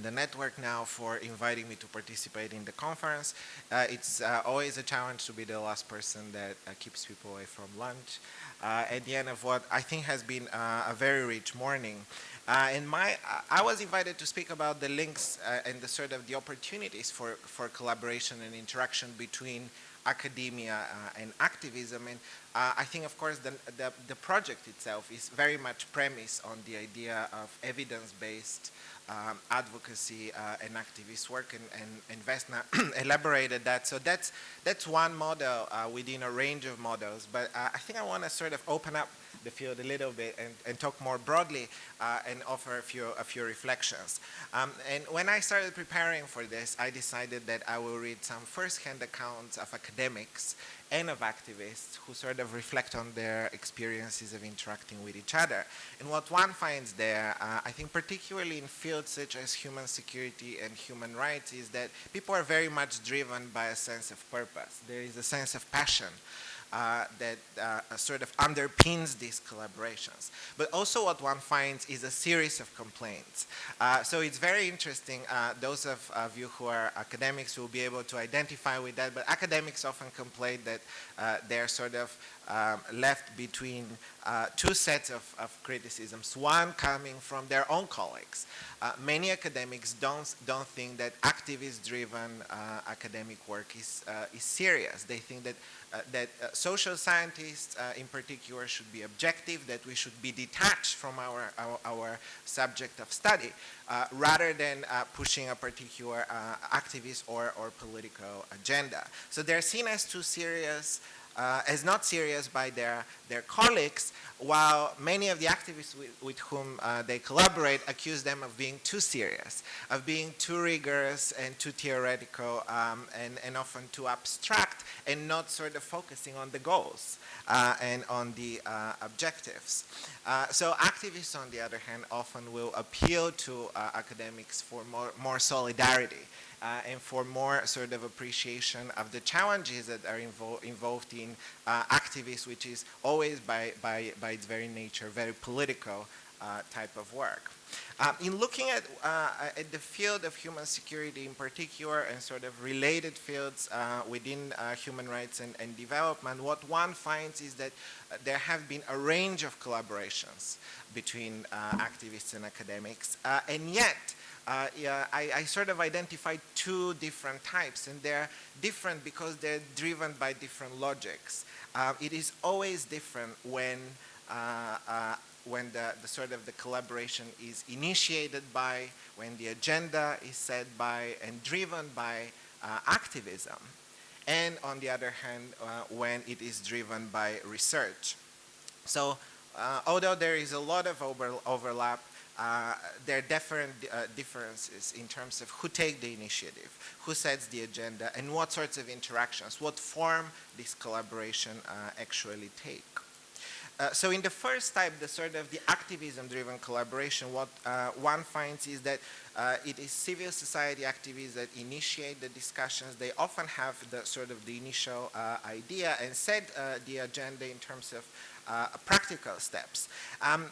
the network now for inviting me to participate in the conference. It's always a challenge to be the last person that keeps people away from lunch at the end of what I think has been a very rich morning. I was invited to speak about the links and the sort of the opportunities for collaboration and interaction between academia and activism. And I think, of course, the project itself is very much premised on the idea of evidence-based advocacy and activist work, and Vesna elaborated that. So that's one model within a range of models. But I think I want to sort of open up the field a little bit and talk more broadly and offer a few reflections. And when I started preparing for this, I decided that I will read some first-hand accounts of academics and of activists who sort of reflect on their experiences of interacting with each other. And what one finds there, I think particularly in fields such as human security and human rights, is that people are very much driven by a sense of purpose. There is a sense of passion that sort of underpins these collaborations. But also what one finds is a series of complaints. So it's very interesting, those of you who are academics will be able to identify with that, but academics often complain that they're sort of left between two sets of criticisms, one coming from their own colleagues. Many academics don't think that activist-driven academic work is serious. They think that social scientists in particular should be objective, that we should be detached from our subject of study, rather than pushing a particular activist or political agenda. So they're seen as too serious, as not serious by their colleagues, while many of the activists with whom they collaborate accuse them of being too serious, of being too rigorous and too theoretical, and often too abstract, and not sort of focusing on the goals and on the objectives. So activists, on the other hand, often will appeal to academics for more solidarity. And for more sort of appreciation of the challenges that are involved in activists, which is always by its very nature very political type of work. In looking at the field of human security in particular and sort of related fields within human rights and development, what one finds is that there have been a range of collaborations between activists and academics, and yet I sort of identified two different types, and they're different because they're driven by different logics. It is always different when the sort of the collaboration is initiated by, when the agenda is set by and driven by activism, and on the other hand, when it is driven by research. So, although there is a lot of overlap, there are different differences in terms of who takes the initiative, who sets the agenda, and what sorts of interactions, what form this collaboration actually take. So in the first type, the sort of the activism-driven collaboration, what one finds is that it is civil society activists that initiate the discussions. They often have the sort of the initial idea and set the agenda in terms of practical steps.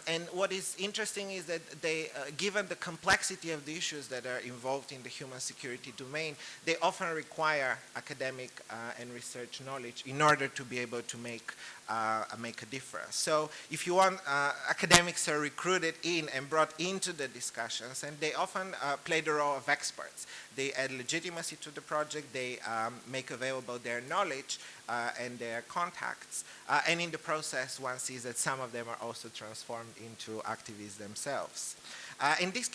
And what is interesting is that they, given the complexity of the issues that are involved in the human security domain, they often require academic and research knowledge in order to be able to make a difference. So if you want, academics are recruited in and brought into the discussions, and they often play the role of experts. They add legitimacy to the project, they make available their knowledge and their contacts, and in the process one sees that some of them are also transformed into activists themselves. And these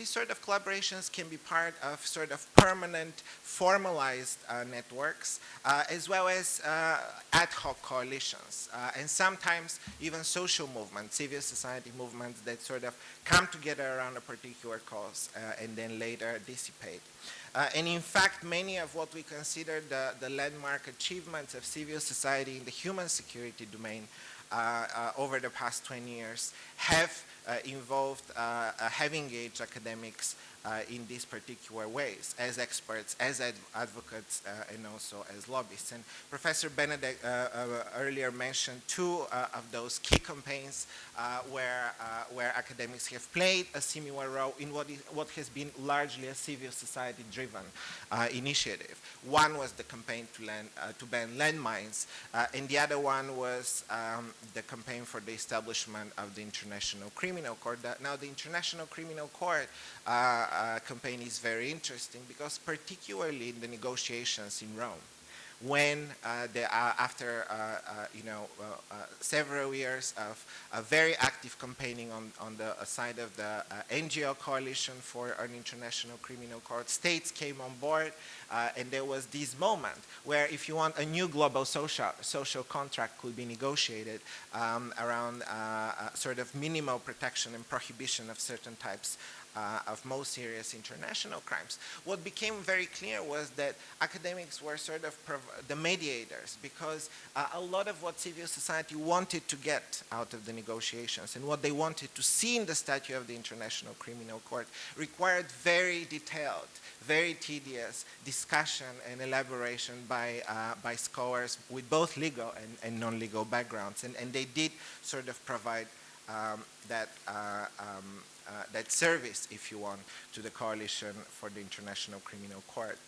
sort of collaborations can be part of sort of permanent, formalized networks, as well as ad hoc coalitions, and sometimes even social movements, civil society movements that sort of come together around a particular cause and then later dissipate. And in fact, many of what we consider the landmark achievements of civil society in the human security domain over the past 20 years have have engaged academics in these particular ways, as experts, as advocates, and also as lobbyists. And Professor Benedek earlier mentioned two of those key campaigns where academics have played a similar role in what has been largely a civil society-driven initiative. One was the campaign to ban landmines, and the other one was the campaign for the establishment of the International Criminal Court. Now, the International Criminal Court campaign is very interesting because particularly in the negotiations in Rome, when after several years of very active campaigning on the side of the NGO coalition for an international criminal court, states came on board, and there was this moment where, if you want, a new global social contract could be negotiated around sort of minimal protection and prohibition of certain types of most serious international crimes. What became very clear was that academics were sort of the mediators, because a lot of what civil society wanted to get out of the negotiations and what they wanted to see in the statute of the International Criminal Court required very detailed, very tedious discussion and elaboration by scholars with both legal and non-legal backgrounds. And they did sort of provide that service, if you want, to the coalition for the International Criminal Court.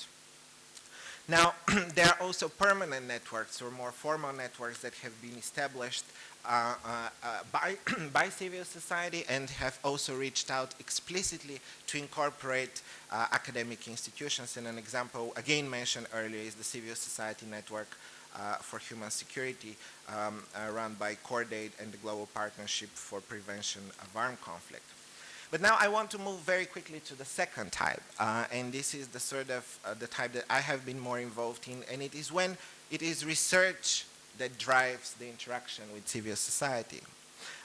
Now, there are also permanent networks or more formal networks that have been established by civil society and have also reached out explicitly to incorporate academic institutions. And an example, again mentioned earlier, is the Civil Society Network for Human Security, run by Cordate and the Global Partnership for Prevention of Armed Conflict. But now I want to move very quickly to the second type, and this is the sort of the type that I have been more involved in, and it is when it is research that drives the interaction with civil society.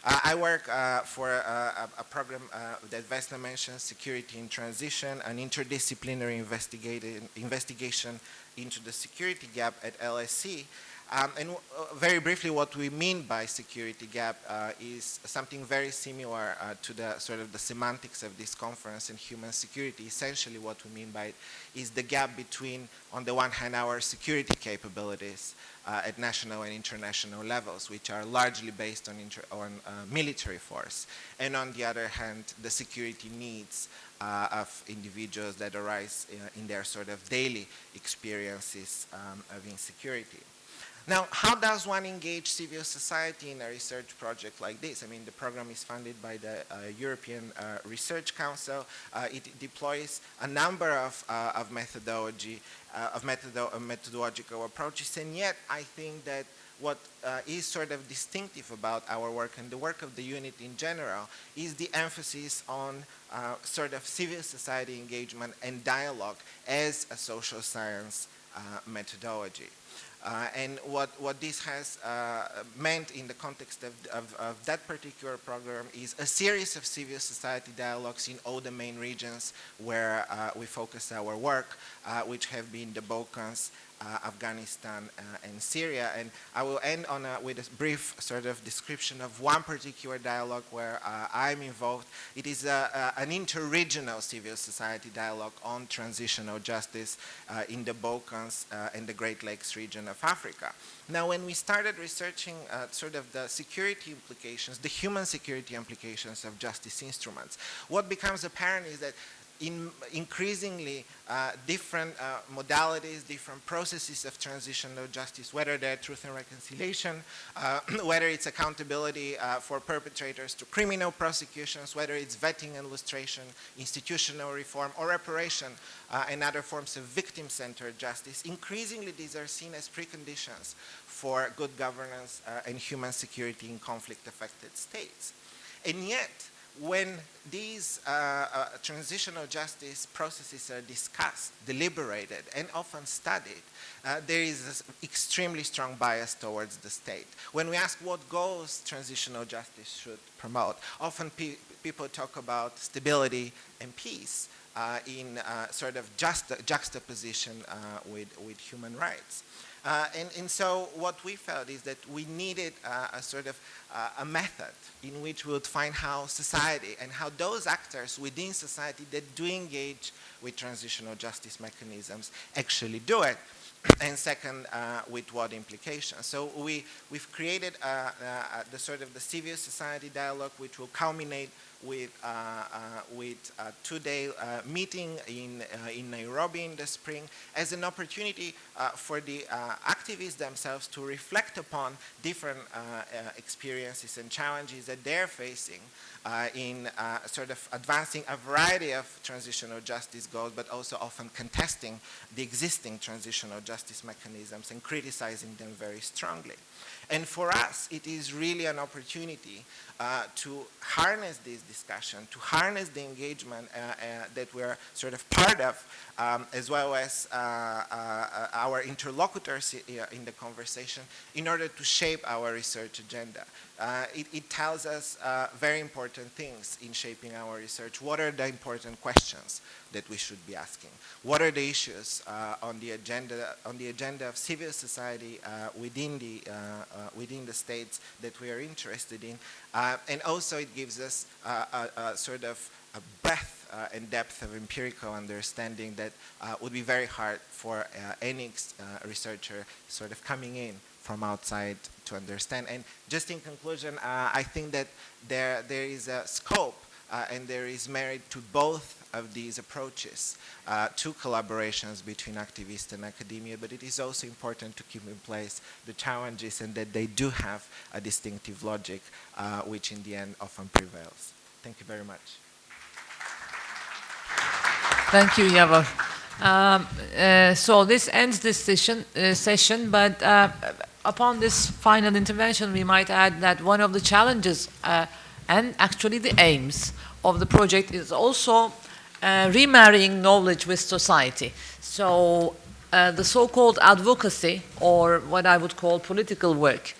I work for a program that Vesna mentioned, Security in Transition, an interdisciplinary investigation into the security gap at LSE. Very briefly, what we mean by security gap is something very similar to the sort of the semantics of this conference in human security. Essentially, what we mean by it is the gap between, on the one hand, our security capabilities at national and international levels, which are largely based on military force, and on the other hand, the security needs of individuals that arise in their sort of daily experiences of insecurity. Now, how does one engage civil society in a research project like this? I mean, the program is funded by the European Research Council. It deploys a number of methodological approaches, and yet I think that what is sort of distinctive about our work and the work of the unit in general is the emphasis on sort of civil society engagement and dialogue as a social science methodology. And what this has meant in the context of that particular program is a series of civil society dialogues in all the main regions where we focus our work, which have been the Balkans, Afghanistan, and Syria. And I will end on with a brief sort of description of one particular dialogue where I'm involved. It is an interregional civil society dialogue on transitional justice in the Balkans and the Great Lakes region of Africa. Now, when we started researching sort of the security implications, the human security implications of justice instruments, what becomes apparent is that increasingly different modalities, different processes of transitional justice, whether they're truth and reconciliation, whether it's accountability for perpetrators to criminal prosecutions, whether it's vetting and lustration, institutional reform, or reparation and other forms of victim-centered justice, increasingly these are seen as preconditions for good governance and human security in conflict-affected states. And yet, when these transitional justice processes are discussed, deliberated, and often studied, there is an extremely strong bias towards the state. When we ask what goals transitional justice should promote, often people talk about stability and peace in sort of juxtaposition with human rights. And so what we felt is that we needed a sort of a method in which we would find how society and how those actors within society that do engage with transitional justice mechanisms actually do it. And second, with what implications. So we've created the sort of the civil society dialogue, which will culminate with a two-day meeting in Nairobi in the spring as an opportunity for the activists themselves to reflect upon different experiences and challenges that they're facing in sort of advancing a variety of transitional justice goals, but also often contesting the existing transitional justice mechanisms and criticizing them very strongly. And for us, it is really an opportunity to harness this discussion, to harness the engagement that we're sort of part of, as well as our interlocutors in the conversation, in order to shape our research agenda. It tells us very important things in shaping our research. What are the important questions that we should be asking? What are the issues on the agenda of civil society within the states that we are interested in? And also it gives us a sort of a breadth and depth of empirical understanding that would be very hard for any researcher sort of coming in from outside to understand. And just in conclusion, I think that there is a scope and there is merit to both of these approaches, to collaborations between activists and academia, but it is also important to keep in place the challenges and that they do have a distinctive logic, which in the end often prevails. Thank you very much. Thank you, Javor. So this ends this session, but upon this final intervention, we might add that one of the challenges and actually the aims of the project is also remarrying knowledge with society. So the so-called advocacy, or what I would call political work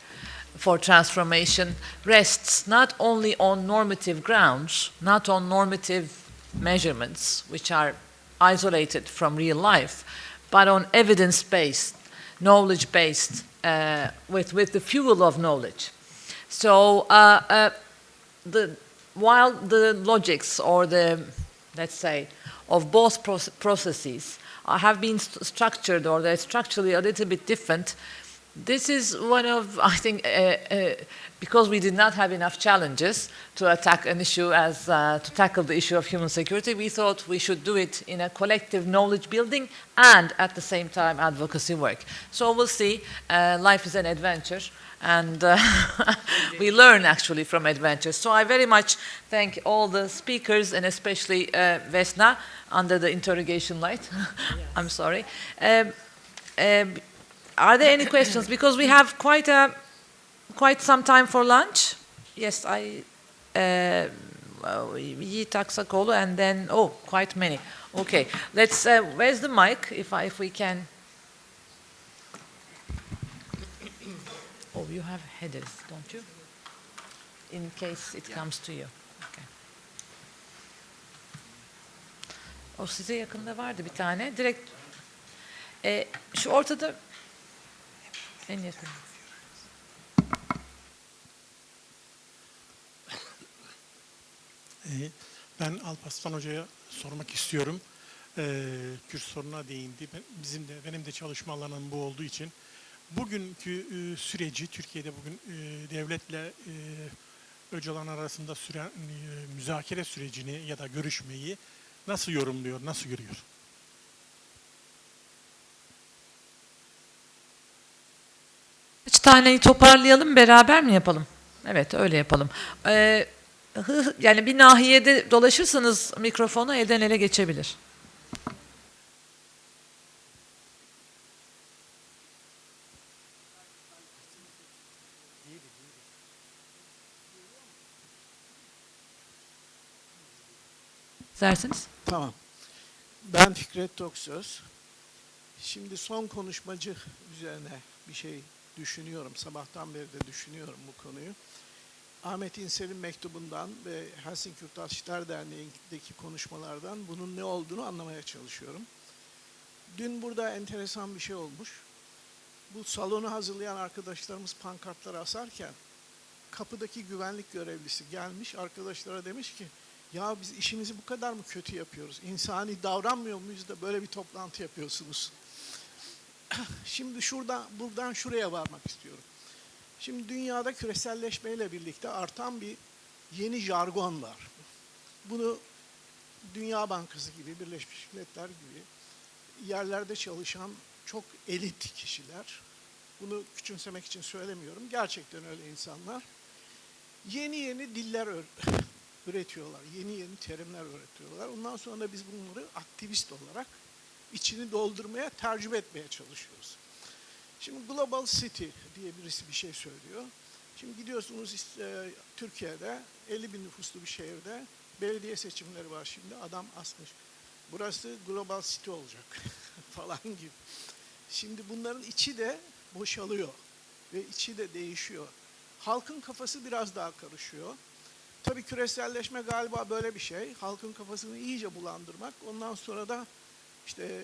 for transformation, rests not only on normative grounds, not on normative measurements, which are isolated from real life, but on evidence-based, knowledge-based with the fuel of knowledge. So while the logics or the, let's say, of both processes have been structured, or they're structurally a little bit different, this is one of, I think, because we did not have enough challenges to attack an issue as to tackle the issue of human security, we thought we should do it in a collective knowledge building and at the same time advocacy work. So we'll see. Life is an adventure, and we learn actually from adventures. So I very much thank all the speakers, and especially Vesna under the interrogation light. Yes. I'm sorry. Are there any questions? Because we have quite some time for lunch. Yes, Yiğit Aksakoğlu, and then quite many. Okay, let's. Where's the mic? If we can. Oh, you have headers, don't you? In case it comes to you. Okay. O size yakında vardı bir tane. Direkt şu ortada en yakın. Ben Alpaslan Hoca'ya sormak istiyorum. Kürt sorununa değindi. Benim de çalışma alanım bu olduğu için bugünkü süreci, Türkiye'de bugün devletle Öcalan arasında süren müzakere sürecini ya da görüşmeyi nasıl yorumluyor, nasıl görüyor? Üç taneyi toparlayalım, beraber mi yapalım? Evet, öyle yapalım. Yani bir nahiyede dolaşırsanız mikrofonu elden ele geçebilir. İsterseniz. Tamam. Ben Fikret Toksöz. Şimdi son konuşmacı üzerine bir şey düşünüyorum. Sabahtan beri de düşünüyorum bu konuyu. Ahmet İnsel'in mektubundan ve Helsinki Yurttaşlar Derneği'ndeki konuşmalardan bunun ne olduğunu anlamaya çalışıyorum. Dün burada enteresan bir şey olmuş. Bu salonu hazırlayan arkadaşlarımız pankartları asarken kapıdaki güvenlik görevlisi gelmiş, arkadaşlara demiş ki ya biz işimizi bu kadar mı kötü yapıyoruz? İnsani davranmıyor muyuz da böyle bir toplantı yapıyorsunuz? Şimdi buradan şuraya varmak istiyorum. Şimdi dünyada küreselleşmeyle birlikte artan bir yeni jargon var. Bunu Dünya Bankası gibi, Birleşmiş Milletler gibi yerlerde çalışan çok elit kişiler, bunu küçümsemek için söylemiyorum, gerçekten öyle insanlar, yeni diller üretiyorlar, yeni terimler üretiyorlar. Ondan sonra da biz bunları aktivist olarak içini doldurmaya, tercüme etmeye çalışıyoruz. Şimdi Global City diye birisi bir şey söylüyor. Şimdi gidiyorsunuz Türkiye'de 50 bin nüfuslu bir şehirde belediye seçimleri var şimdi. Adam asmış. Burası Global City olacak falan gibi. Şimdi bunların içi de boşalıyor ve içi de değişiyor. Halkın kafası biraz daha karışıyor. Tabii küreselleşme galiba böyle bir şey. Halkın kafasını iyice bulandırmak. Ondan sonra da işte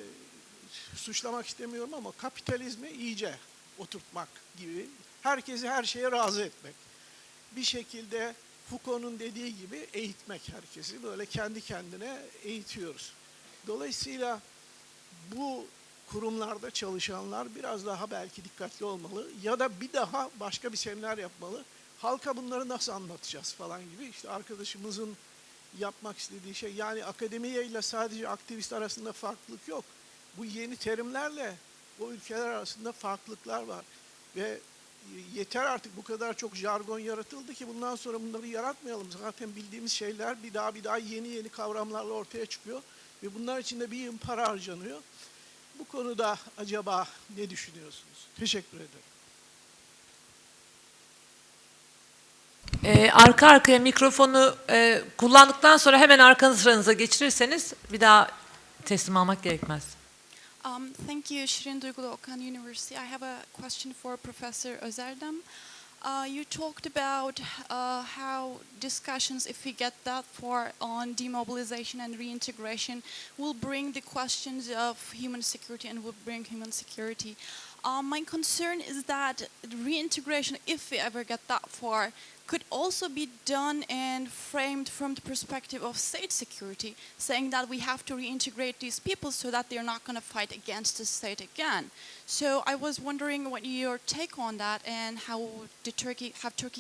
suçlamak istemiyorum ama kapitalizmi iyice oturtmak gibi. Herkesi her şeye razı etmek. Bir şekilde Foucault'un dediği gibi eğitmek herkesi. Böyle kendi kendine eğitiyoruz. Dolayısıyla bu kurumlarda çalışanlar biraz daha belki dikkatli olmalı ya da bir daha başka bir seminer yapmalı. Halka bunları nasıl anlatacağız falan gibi. İşte arkadaşımızın yapmak istediği şey, yani akademiyle sadece aktivist arasında farklılık yok. Bu yeni terimlerle o ülkeler arasında farklılıklar var. Ve yeter artık, bu kadar çok jargon yaratıldı ki bundan sonra bunları yaratmayalım. Zaten bildiğimiz şeyler bir daha yeni kavramlarla ortaya çıkıyor. Ve bunlar için de bir yığın para harcanıyor. Bu konuda acaba ne düşünüyorsunuz? Teşekkür ederim. Arka arkaya mikrofonu kullandıktan sonra hemen arkanıza geçirirseniz bir daha teslim almak gerekmez. Thank you, Şirin Duygulu Okan University. I have a question for Professor Özerdem. You talked about how discussions, if we get that far on demobilization and reintegration, will bring the questions of human security and will bring human security. My concern is that reintegration, if we ever get that far, could also be done and framed from the perspective of state security, saying that we have to reintegrate these people so that they're not going to fight against the state again. So I was wondering what your take on that and how Turkey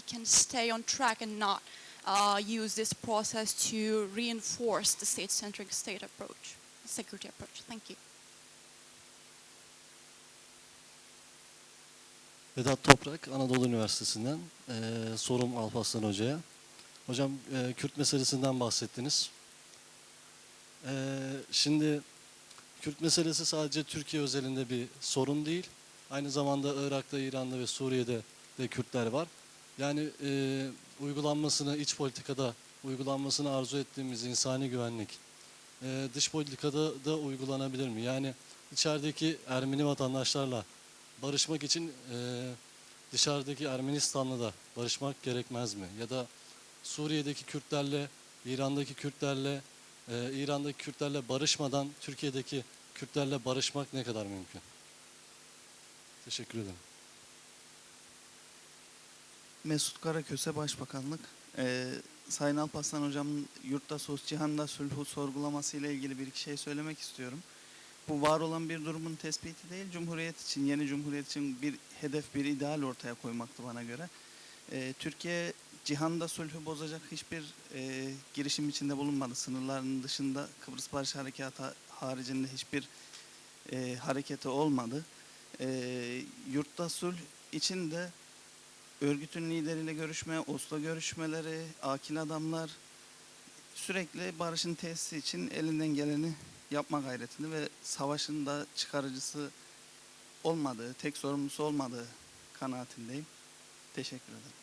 can stay on track and not use this process to reinforce the state-centric security approach. Thank you. Vedat Toprak, Anadolu Üniversitesi'nden. Sorum Alpaslan Hoca'ya. Hocam, Kürt meselesinden bahsettiniz. Şimdi Kürt meselesi sadece Türkiye özelinde bir sorun değil. Aynı zamanda Irak'ta, İran'da ve Suriye'de de Kürtler var. Yani uygulanmasını, iç politikada uygulanmasını arzu ettiğimiz insani güvenlik dış politikada da uygulanabilir mi? Yani içerideki Ermeni vatandaşlarla barışmak için dışarıdaki Ermenistan'la da barışmak gerekmez mi? Ya da Suriye'deki Kürtlerle, İran'daki Kürtlerle barışmadan Türkiye'deki Kürtlerle barışmak ne kadar mümkün? Teşekkür ederim. Mesut Karaköse Başbakanlık. Sayın Alpaslan Hocam'ın yurtta sos cihanda sulhu sorgulaması ile ilgili bir iki şey söylemek istiyorum. Bu var olan bir durumun tespiti değil, Cumhuriyet için, yeni Cumhuriyet için bir hedef, bir ideal ortaya koymaktı bana göre. Türkiye cihanda sulhu bozacak hiçbir girişim içinde bulunmadı. Sınırlarının dışında Kıbrıs Barış Harekatı haricinde hiçbir hareketi olmadı. Yurtta sulh için de örgütün lideriyle görüşme, Oslo görüşmeleri, akil adamlar sürekli barışın tesisi için elinden geleni yapma gayretinde ve savaşın da çıkarıcısı olmadığı, tek sorumlusu olmadığı kanaatindeyim. Teşekkür ederim.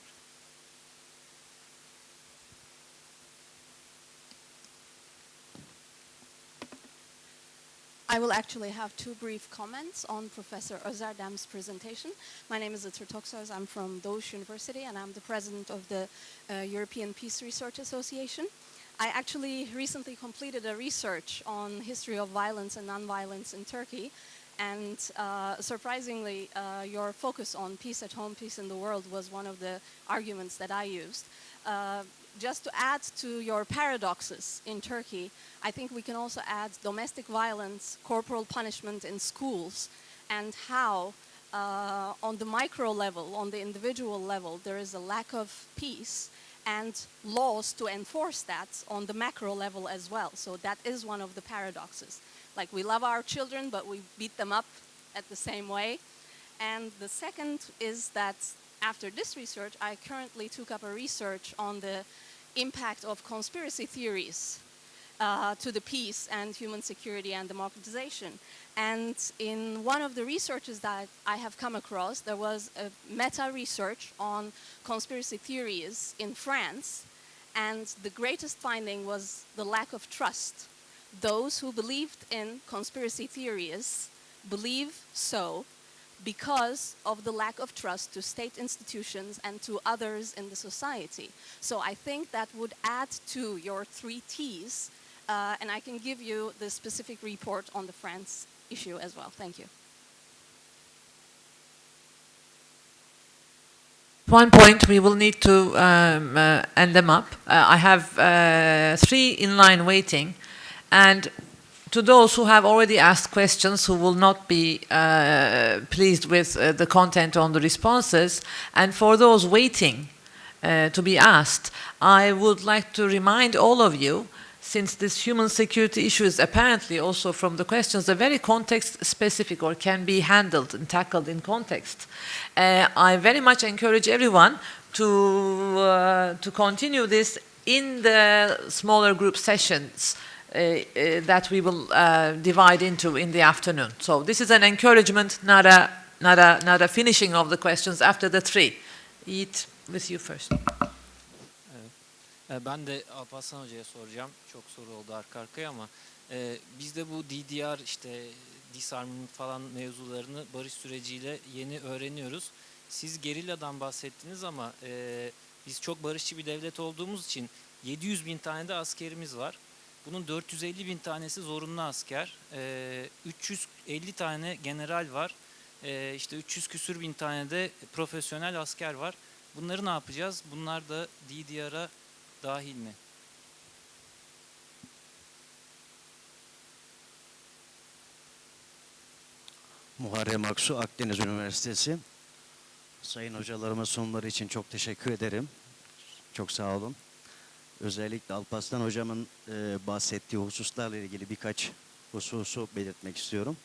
I will actually have two brief comments on Professor Özerdem's presentation. My name is Itır Toksöz. I'm from Doğuş University and I'm the president of the European Peace Research Association. I actually recently completed a research on history of violence and non-violence in Turkey, and surprisingly, your focus on peace at home, peace in the world was one of the arguments that I used. Just to add to your paradoxes in Turkey, I think we can also add domestic violence, corporal punishment in schools, and how on the micro level, on the individual level, there is a lack of peace and laws to enforce that on the macro level as well. So that is one of the paradoxes. Like, we love our children, but we beat them up at the same way. And the second is that after this research, I currently took up a research on the impact of conspiracy theories to the peace and human security and democratization. And in one of the researches that I have come across, there was a meta-research on conspiracy theories in France, and the greatest finding was the lack of trust. Those who believed in conspiracy theories believe so because of the lack of trust to state institutions and to others in the society. So I think that would add to your 3 T's, and I can give you the specific report on the France issue as well. Thank you. One point we will need to end them up. I have 3 in line waiting, and to those who have already asked questions, who will not be pleased with the content on the responses, and for those waiting to be asked, I would like to remind all of you, since this human security issue is apparently also from the questions a very context specific, or can be handled and tackled in context. I very much encourage everyone to continue this in the smaller group sessions that we will divide into in the afternoon. So this is an encouragement, not a finishing of the questions after the 3. Yiğit, with you first. Ben de Alpaslan Hoca'ya soracağım. Çok soru oldu arka arkaya ama biz de bu DDR, işte disarmament falan mevzularını barış süreciyle yeni öğreniyoruz. Siz gerilladan bahsettiniz ama biz çok barışçı bir devlet olduğumuz için 700 bin tane de askerimiz var. Bunun 450 bin tanesi zorunlu asker, 350 tane general var İşte 300 küsür bin tane de profesyonel asker var. Bunları ne yapacağız? Bunlar da DDR'a dahil mi? Muharrem Aksu, Akdeniz Üniversitesi. Sayın hocalarıma sunumları için çok teşekkür ederim. Çok sağ olun. Özellikle Alpaslan hocamın bahsettiği hususlarla ilgili birkaç hususu belirtmek istiyorum.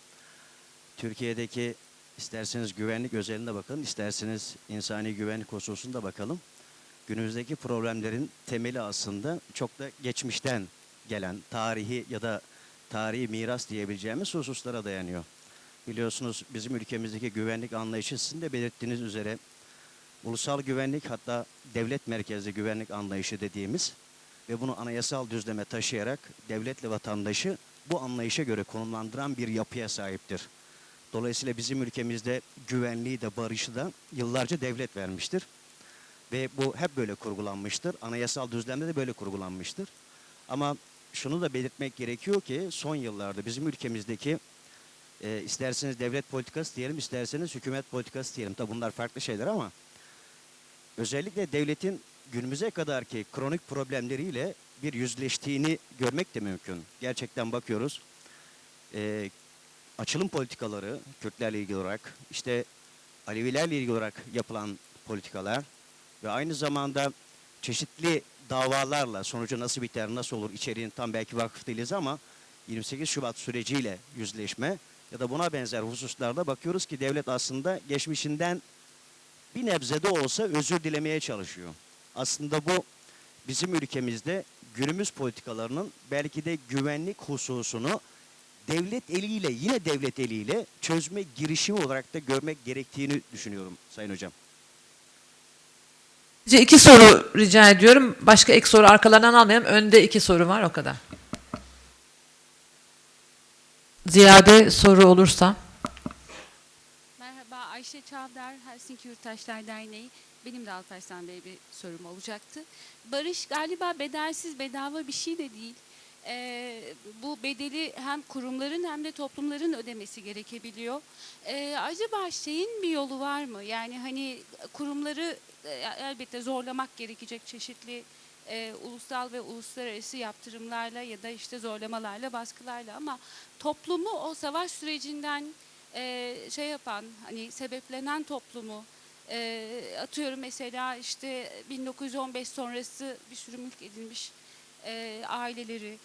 Türkiye'deki isterseniz güvenlik özelinde bakalım, isterseniz insani güvenlik hususunda bakalım. Günümüzdeki problemlerin temeli aslında çok da geçmişten gelen tarihi ya da tarihi miras diyebileceğimiz hususlara dayanıyor. Biliyorsunuz bizim ülkemizdeki güvenlik anlayışı sizin de belirttiğiniz üzere ulusal güvenlik, hatta devlet merkezli güvenlik anlayışı dediğimiz ve bunu anayasal düzleme taşıyarak devletle vatandaşı bu anlayışa göre konumlandıran bir yapıya sahiptir. Dolayısıyla bizim ülkemizde güvenliği de barışı da yıllarca devlet vermiştir. Ve bu hep böyle kurgulanmıştır. Anayasal düzlemde de böyle kurgulanmıştır. Ama şunu da belirtmek gerekiyor ki son yıllarda bizim ülkemizdeki isterseniz devlet politikası diyelim, isterseniz hükümet politikası diyelim. Tabi bunlar farklı şeyler ama özellikle devletin günümüze kadarki kronik problemleriyle bir yüzleştiğini görmek de mümkün. Gerçekten bakıyoruz. Açılım politikaları, Kürtlerle ilgili olarak, işte Alevilerle ilgili olarak yapılan politikalar ve aynı zamanda çeşitli davalarla sonucu nasıl biter, nasıl olur içeriğin tam belki vakıf değiliz ama 28 Şubat süreciyle yüzleşme ya da buna benzer hususlarda bakıyoruz ki devlet aslında geçmişinden bir nebze de olsa özür dilemeye çalışıyor. Aslında bu bizim ülkemizde günümüz politikalarının belki de güvenlik hususunu devlet eliyle, yine devlet eliyle çözme girişimi olarak da görmek gerektiğini düşünüyorum Sayın Hocam. İki soru rica ediyorum. Başka ek soru arkalarından almayalım. Önde 2 soru var, o kadar. Ziyade soru olursa. Merhaba, Ayşe Çavdar, Helsinki Yurttaşlar Derneği. Benim de Alpaslan Bey'e bir sorum olacaktı. Barış galiba bedelsiz, bedava bir şey de değil. Bu bedeli hem kurumların hem de toplumların ödemesi gerekebiliyor. Acaba şeyin bir yolu var mı? Yani hani kurumları elbette zorlamak gerekecek çeşitli ulusal ve uluslararası yaptırımlarla ya da işte zorlamalarla, baskılarla, ama toplumu o savaş sürecinden şey yapan, hani sebeplenen toplumu, atıyorum mesela işte 1915 sonrası bir sürü mülk edilmiş aileleri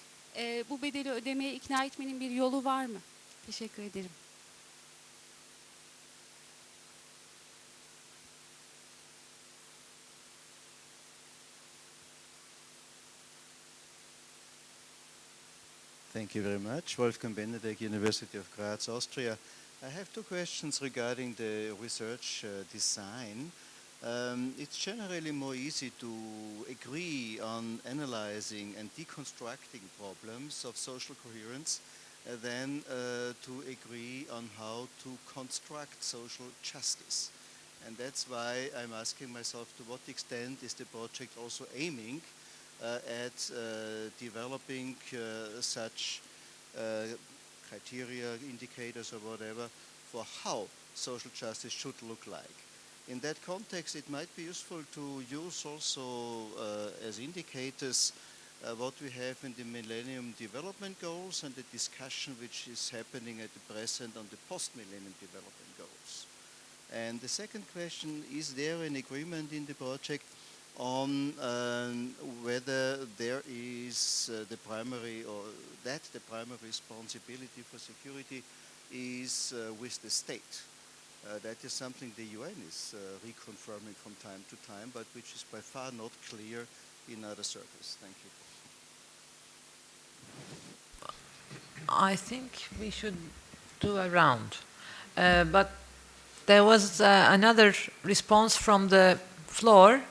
bu bedeli ödemeye ikna etmenin bir yolu var mı? Teşekkür ederim. Thank you very much. Wolfgang Benedek, University of Graz, Austria. I have 2 questions regarding the research design. It's generally more easy to agree on analyzing and deconstructing problems of social coherence than to agree on how to construct social justice. And that's why I'm asking myself, to what extent is the project also aiming at developing such criteria, indicators or whatever for how social justice should look like. In that context, it might be useful to use also as indicators what we have in the Millennium Development Goals and the discussion which is happening at the present on the post-Millennium Development Goals. And the second question, is there an agreement in the project on whether there is the primary, or that the primary responsibility for security is with the state? That is something the UN is reconfirming from time to time, but which is by far not clear in other circles. Thank you. I think we should do a round. But there was another response from the floor.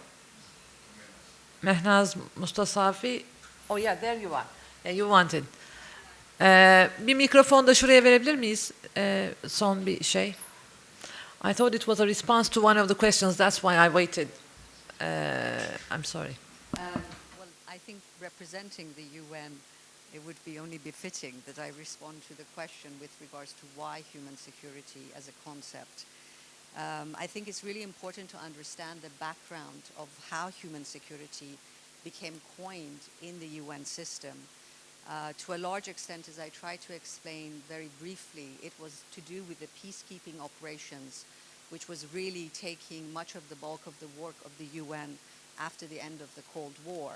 Mehnaz Mustasafi. Oh yeah, there you are. Yeah, you wanted. Bir mikrofon da şuraya verebilir miyiz? Son bir şey. I thought it was a response to one of the questions. That's why I waited. I'm sorry. Well, I think representing the UN it would be only befitting that I respond to the question with regards to why human security as a concept. I think it's really important to understand the background of how human security became coined in the UN system. To a large extent, as I tried to explain very briefly, it was to do with the peacekeeping operations, which was really taking much of the bulk of the work of the UN after the end of the Cold War.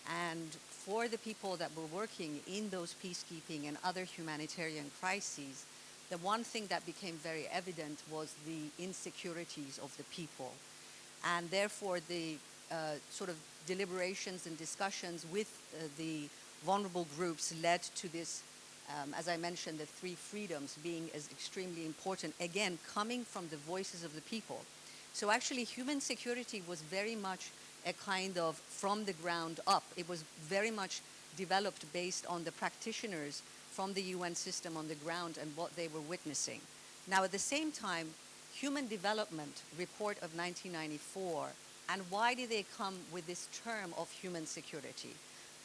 And for the people that were working in those peacekeeping and other humanitarian crises, the one thing that became very evident was the insecurities of the people. And therefore, the sort of deliberations and discussions with the vulnerable groups led to this, as I mentioned, the three freedoms being as extremely important, again, coming from the voices of the people. So actually, human security was very much a kind of from the ground up. It was very much developed based on the practitioners from the UN system on the ground and what they were witnessing. Now, at the same time, Human Development Report of 1994, and why did they come with this term of human security?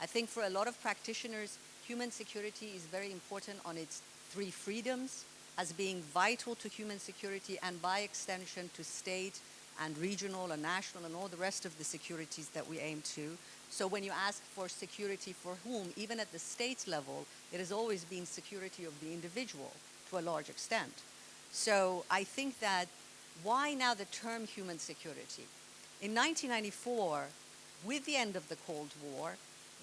I think for a lot of practitioners, human security is very important on its three freedoms as being vital to human security and by extension to state and regional and national and all the rest of the securities that we aim to. So when you ask for security for whom, even at the state level, it has always been security of the individual to a large extent. So I think that why now the term human security? In 1994, with the end of the Cold War,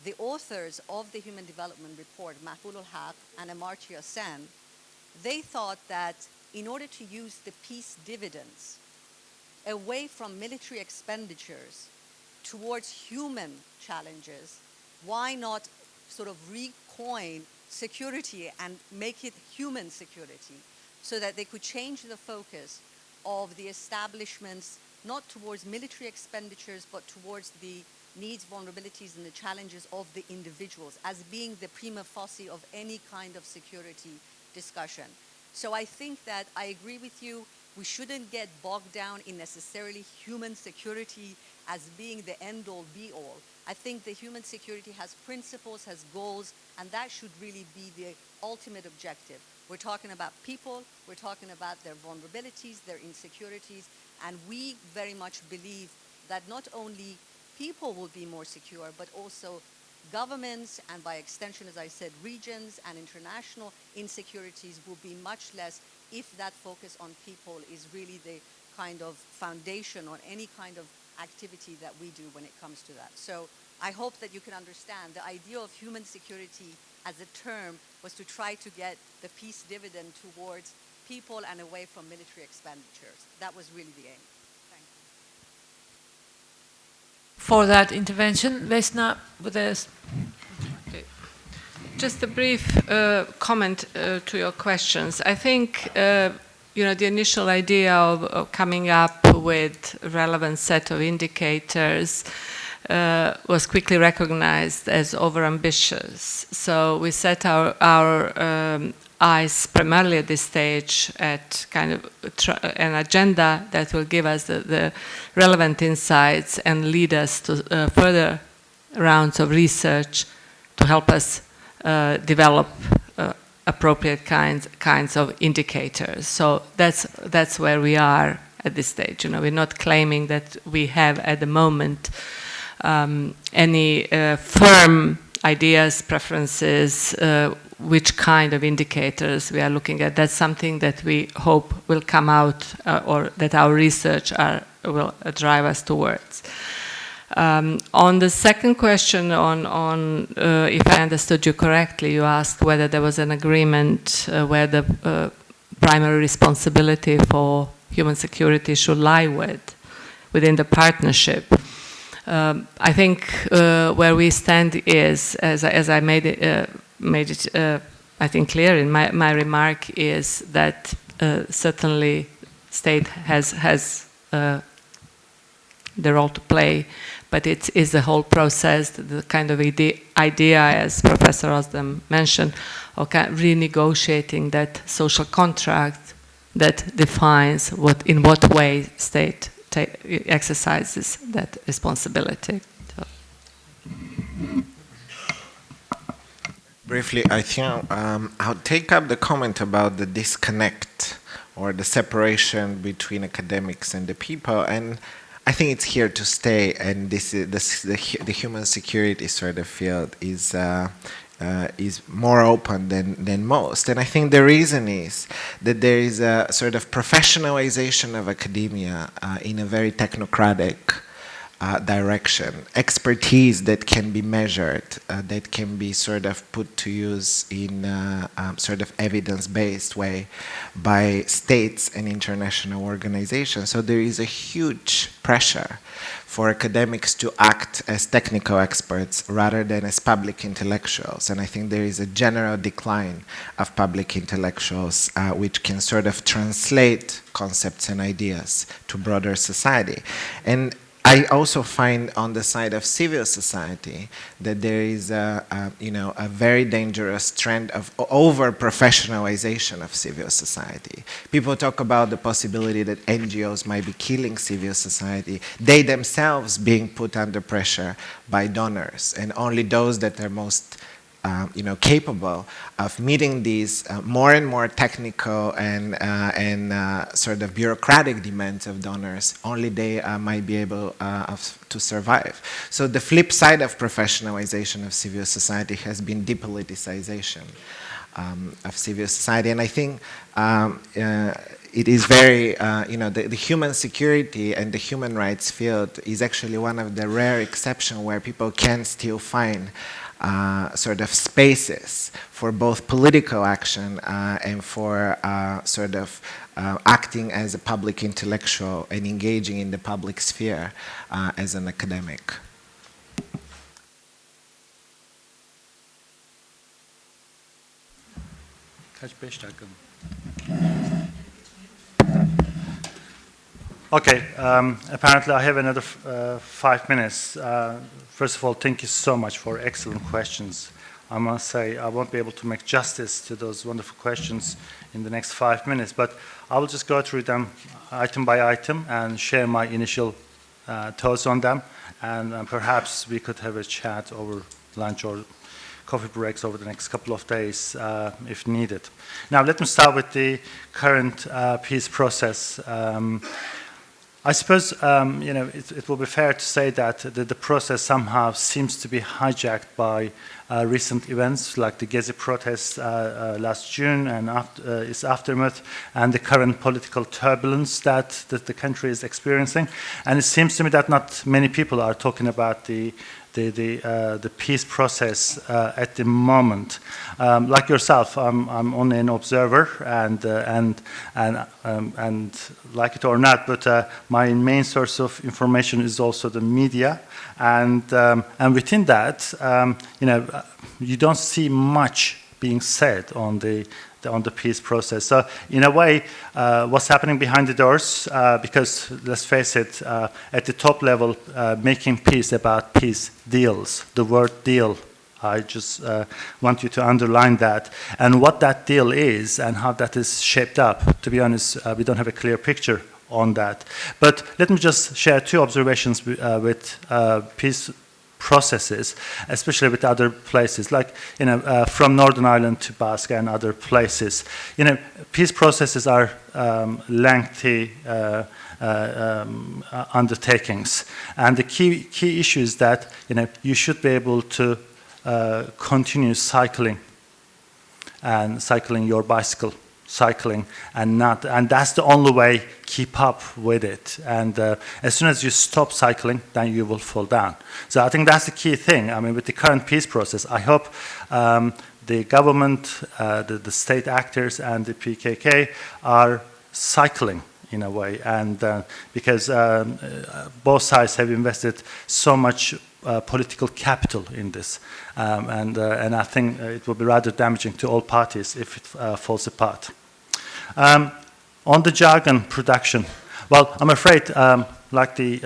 the authors of the Human Development Report, Mahfouz al-Haq and Amartya Sen, they thought that in order to use the peace dividends away from military expenditures towards human challenges, why not sort of recoin security and make it human security so that they could change the focus of the establishments not towards military expenditures but towards the needs, vulnerabilities, and the challenges of the individuals as being the prima facie of any kind of security discussion. So I think that I agree with you. We shouldn't get bogged down in necessarily human security as being the end-all, be-all. I think the human security has principles, has goals, and that should really be the ultimate objective. We're talking about people, we're talking about their vulnerabilities, their insecurities, and we very much believe that not only people will be more secure, but also governments and by extension, as I said, regions and international insecurities will be much less if that focus on people is really the kind of foundation on any kind of activity that we do when it comes to that. So I hope that you can understand the idea of human security as a term was to try to get the peace dividend towards people and away from military expenditures. That was really the aim. Thank you. For that intervention, Vesna, with us. Just a brief comment to your questions. I think the initial idea of coming up with a relevant set of indicators was quickly recognized as overambitious. So we set our eyes primarily at this stage at kind of an agenda that will give us the relevant insights and lead us to further rounds of research to help us develop appropriate kinds of indicators. So that's where we are at this stage. We're not claiming that we have at the moment any firm ideas, preferences, which kind of indicators we are looking at. That's something that we hope will come out or that our research will drive us towards. On the second question on if I understood you correctly, you asked whether there was an agreement where the primary responsibility for human security should lie within the partnership. I think where we stand is, as I made it I think clear in my remark, is that certainly state has the role to play, but it is the whole process, the kind of idea, as Professor Özerdem mentioned, of renegotiating that social contract that defines in what way state exercises that responsibility. Briefly, I think I'll take up the comment about the disconnect or the separation between academics and the people, and I think it's here to stay. And this is the human security sort of field is more open than most. And I think the reason is that there is a sort of professionalization of academia in a very technocratic direction, expertise that can be measured, that can be sort of put to use in sort of evidence-based way by states and international organizations. So there is a huge pressure for academics to act as technical experts rather than as public intellectuals. And I think there is a general decline of public intellectuals which can sort of translate concepts and ideas to broader society. And I also find on the side of civil society that there is a very dangerous trend of over-professionalization of civil society. People talk about the possibility that NGOs might be killing civil society, they themselves being put under pressure by donors, and only those that are most capable of meeting these more and more technical and sort of bureaucratic demands of donors, only they might be able to survive. So the flip side of professionalization of civil society has been depoliticization of civil society. And I think it is very, the human security and the human rights field is actually one of the rare exceptions where people can still find sort of spaces for both political action and for sort of acting as a public intellectual and engaging in the public sphere as an academic. Okay, apparently I have another 5 minutes. First of all, thank you so much for excellent questions. I must say I won't be able to make justice to those wonderful questions in the next 5 minutes, but I will just go through them item by item and share my initial thoughts on them, and perhaps we could have a chat over lunch or coffee breaks over the next couple of days if needed. Now let me start with the current peace process. I suppose it will be fair to say that the process somehow seems to be hijacked by recent events like the Gezi protests last June and its aftermath, and the current political turbulence that the country is experiencing. And it seems to me that not many people are talking about the peace process at the moment. Like yourself, I'm only an observer, and like it or not, but my main source of information is also the media, and within that, you don't see much being said on the peace process. So in a way, what's happening behind the doors, because let's face it, at the top level, making peace about peace deals, the word deal, I just want you to underline that. And what that deal is and how that is shaped up, to be honest, we don't have a clear picture on that. But let me just share two observations with peace processes, especially with other places, like from Northern Ireland to Basque and other places. Peace processes are lengthy undertakings, and the key issue is that you should be able to continue cycling your bicycle. And that's the only way keep up with it, and as soon as you stop cycling, then you will fall down. So I think that's the key thing. I mean, with the current peace process, I hope the government, the state actors and the PKK are cycling in a way, and because both sides have invested so much political capital in this, and I think it will be rather damaging to all parties if it falls apart. On the jargon production, well, I'm afraid, like the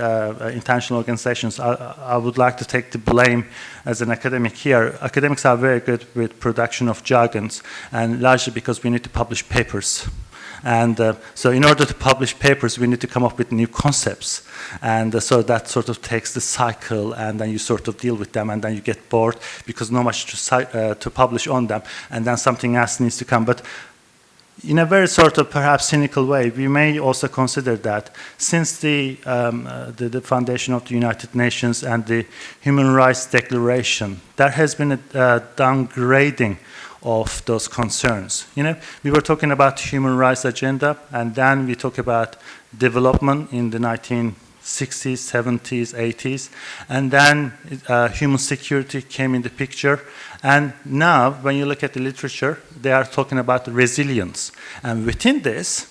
international organizations, I would like to take the blame as an academic here. Academics are very good with production of jargons, and largely because we need to publish papers. And so in order to publish papers, we need to come up with new concepts. And so that sort of takes the cycle, and then you sort of deal with them, and then you get bored because not much to publish on them, and then something else needs to come. But in a very sort of perhaps cynical way, we may also consider that since the foundation of the United Nations and the Human Rights Declaration, there has been a downgrading of those concerns. You know, we were talking about human rights agenda, and then we talk about development in the 1960s, 70s, 80s, and then human security came in the picture. And now, when you look at the literature, they are talking about resilience. And within this,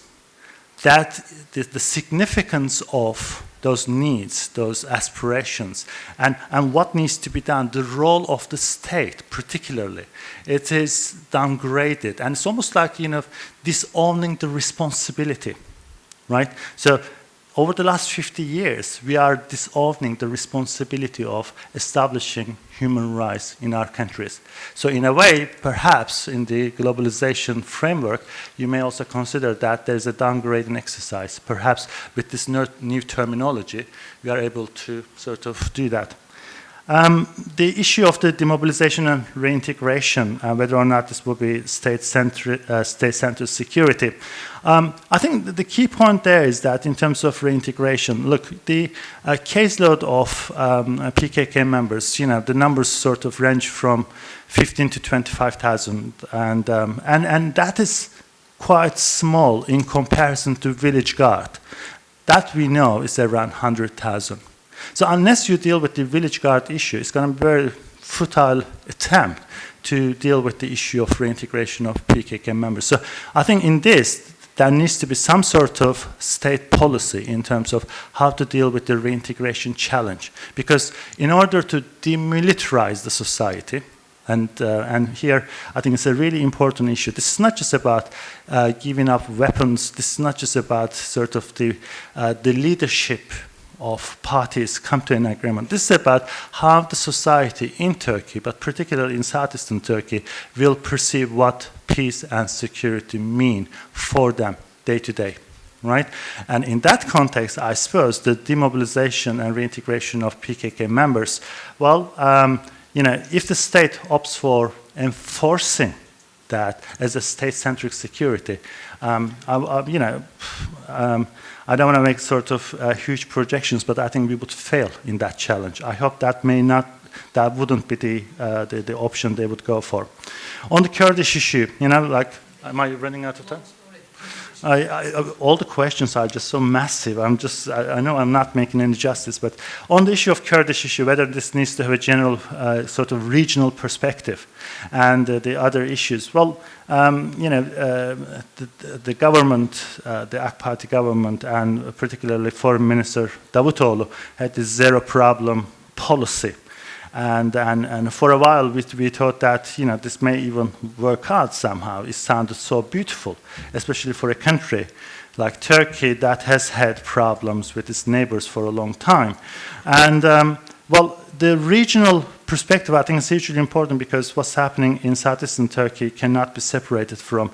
that the significance of those needs, those aspirations, and what needs to be done, the role of the state particularly, it is downgraded. And it's almost like, you know, disowning the responsibility, right? So over the last 50 years, we are disowning the responsibility of establishing human rights in our countries. So in a way, perhaps in the globalization framework, you may also consider that there's a downgrading exercise. Perhaps with this new terminology, we are able to sort of do that. The issue of the demobilization and reintegration, whether or not this will be state-centered security, I think the key point there is that in terms of reintegration, look, the caseload of PKK members, you know, the numbers sort of range from 15 to 25,000, and that is quite small in comparison to village guard. That we know is around 100,000. So unless you deal with the village guard issue, it's going to be a very futile attempt to deal with the issue of reintegration of PKK members. So I think in this, there needs to be some sort of state policy in terms of how to deal with the reintegration challenge. Because in order to demilitarize the society, and here I think it's a really important issue. This is not just about giving up weapons. This is not just about sort of the leadership of parties come to an agreement. This is about how the society in Turkey, but particularly in southeastern Turkey, will perceive what peace and security mean for them day to day, right? And in that context, I suppose the demobilization and reintegration of PKK members, well, you know, if the state opts for enforcing that as a state-centric security, you know, I don't want to make sort of huge projections, but I think we would fail in that challenge. I hope that that wouldn't be the option they would go for. On the Kurdish issue, you know, like, am I running out of time? All the questions are just so massive. I know I'm not making any justice, but on the issue of Kurdish issue, whether this needs to have a general sort of regional perspective and the other issues, well, you know, the government, the AK Party government, and particularly Foreign Minister Davutoğlu had this zero problem policy. And for a while we thought that, you know, this may even work out somehow. It sounded so beautiful, especially for a country like Turkey that has had problems with its neighbors for a long time. And well, the regional perspective I think is hugely important because what's happening in southeastern Turkey cannot be separated from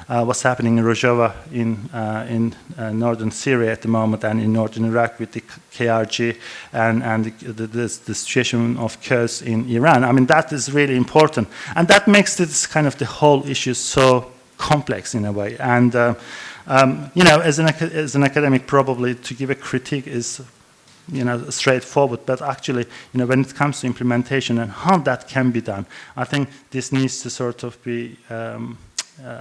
what's happening in Rojava in northern Syria at the moment and in northern Iraq with the KRG and the situation of Kurds in Iran. I mean, that is really important. And that makes this kind of the whole issue so complex in a way. And, you know, as an academic, probably to give a critique is, you know, straightforward, but actually, you know, when it comes to implementation and how that can be done, I think this needs to sort of be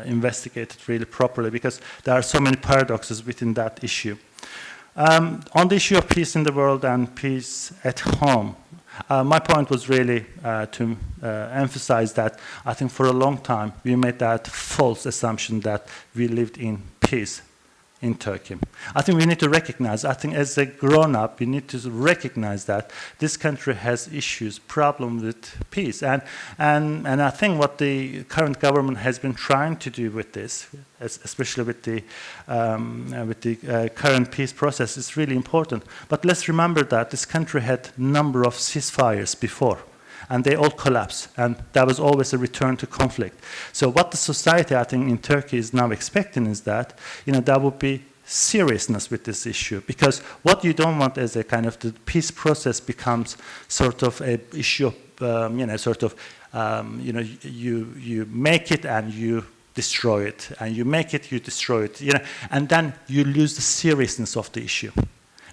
investigated really properly because there are so many paradoxes within that issue. On the issue of peace in the world and peace at home, my point was really to emphasize that I think for a long time we made that false assumption that we lived in peace in Turkey. I think we need to recognize, I think as a grown-up, we need to recognize that this country has issues, problems with peace. And I think what the current government has been trying to do with this, especially with the current peace process, is really important. But let's remember that this country had a number of ceasefires before. and they all collapse. And that was always a return to conflict. So what the society, I think, in Turkey is now expecting is that, there would be seriousness with this issue, because what you don't want is a kind of the peace process becomes sort of a issue of, you make it and you destroy it, and you make it, you destroy it, and then you lose the seriousness of the issue.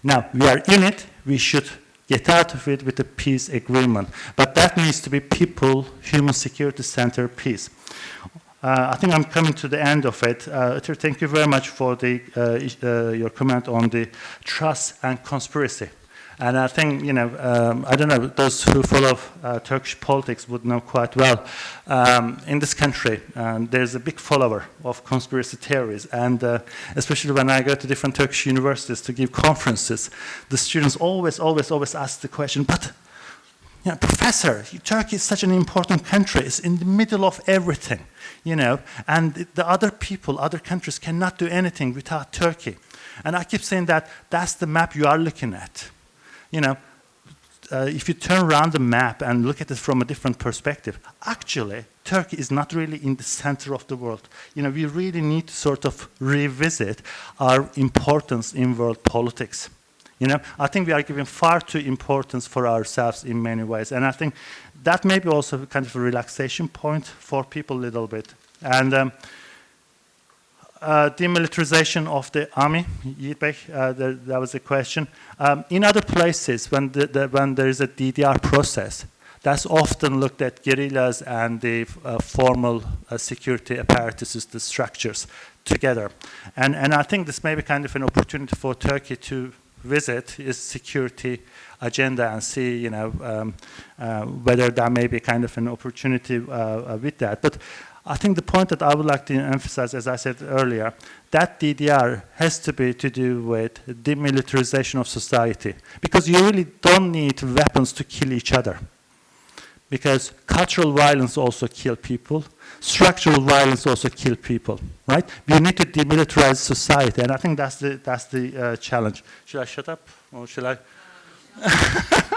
Now, we are in it, we should get out of it with a peace agreement, but that needs to be people, human security center peace. I think I'm coming to the end of it. Thank you very much for your comment on the trust and conspiracy. And I think, I don't know, those who follow Turkish politics would know quite well. In this country, there's a big follower of conspiracy theories. And especially when I go to different Turkish universities to give conferences, the students always ask the question, but, Professor, Turkey is such an important country. It's in the middle of everything, and the other people, other countries cannot do anything without Turkey. And I keep saying that that's the map you are looking at. If you turn around the map and look at it from a different perspective, actually, Turkey is not really in the center of the world. We really need to sort of revisit our importance in world politics. I think we are giving far too importance for ourselves in many ways. And I think that may be also kind of a relaxation point for people a little bit. And demilitarization of the army, that was a question. In other places, when there is a DDR process, that's often looked at guerrillas and the formal security apparatuses, the structures together. And I think this may be kind of an opportunity for Turkey to visit its security agenda and see, whether that may be kind of an opportunity with that. But I think the point that I would like to emphasize, as I said earlier, that DDR has to be to do with demilitarization of society, because you really don't need weapons to kill each other, because cultural violence also kills people, structural violence also kills people, right? We need to demilitarize society, and I think that's the challenge. Should I shut up, or should I?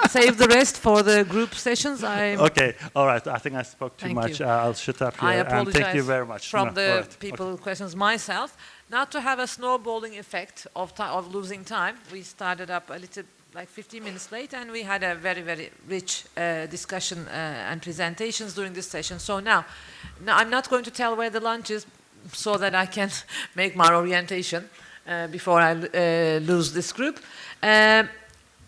Save the rest for the group sessions. Okay, all right. I think I spoke too much. I'll shut up here. I apologize. And thank you very much. From the people who questions myself. Now, to have a snowballing effect of losing time, we started up a little, like 15 minutes late, and we had a very, very rich discussion and presentations during this session. So now I'm not going to tell where the lunch is, so that I can make my orientation before I lose this group.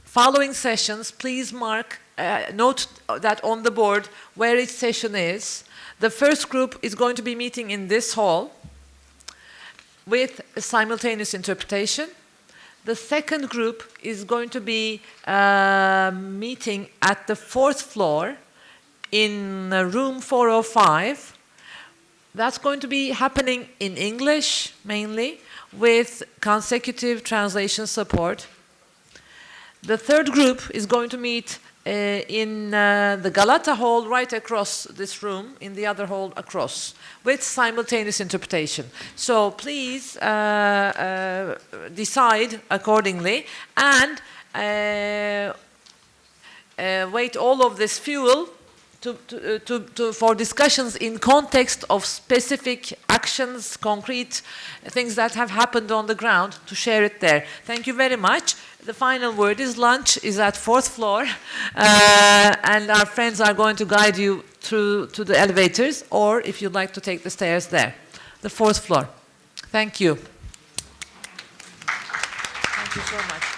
Following sessions, please note that on the board where each session is. The first group is going to be meeting in this hall with a simultaneous interpretation. The second group is going to be meeting at the 4th floor in room 405. That's going to be happening in English mainly, with consecutive translation support. The third group is going to meet in the Galata Hall right across this room, in the other hall across, with simultaneous interpretation. So please decide accordingly, and wait all of this fuel for discussions in context of specific actions, concrete things that have happened on the ground, to share it there. Thank you very much. The final word is lunch is at 4th floor, and our friends are going to guide you through to the elevators, or if you'd like to take the stairs there, the 4th floor. Thank you. Thank you so much.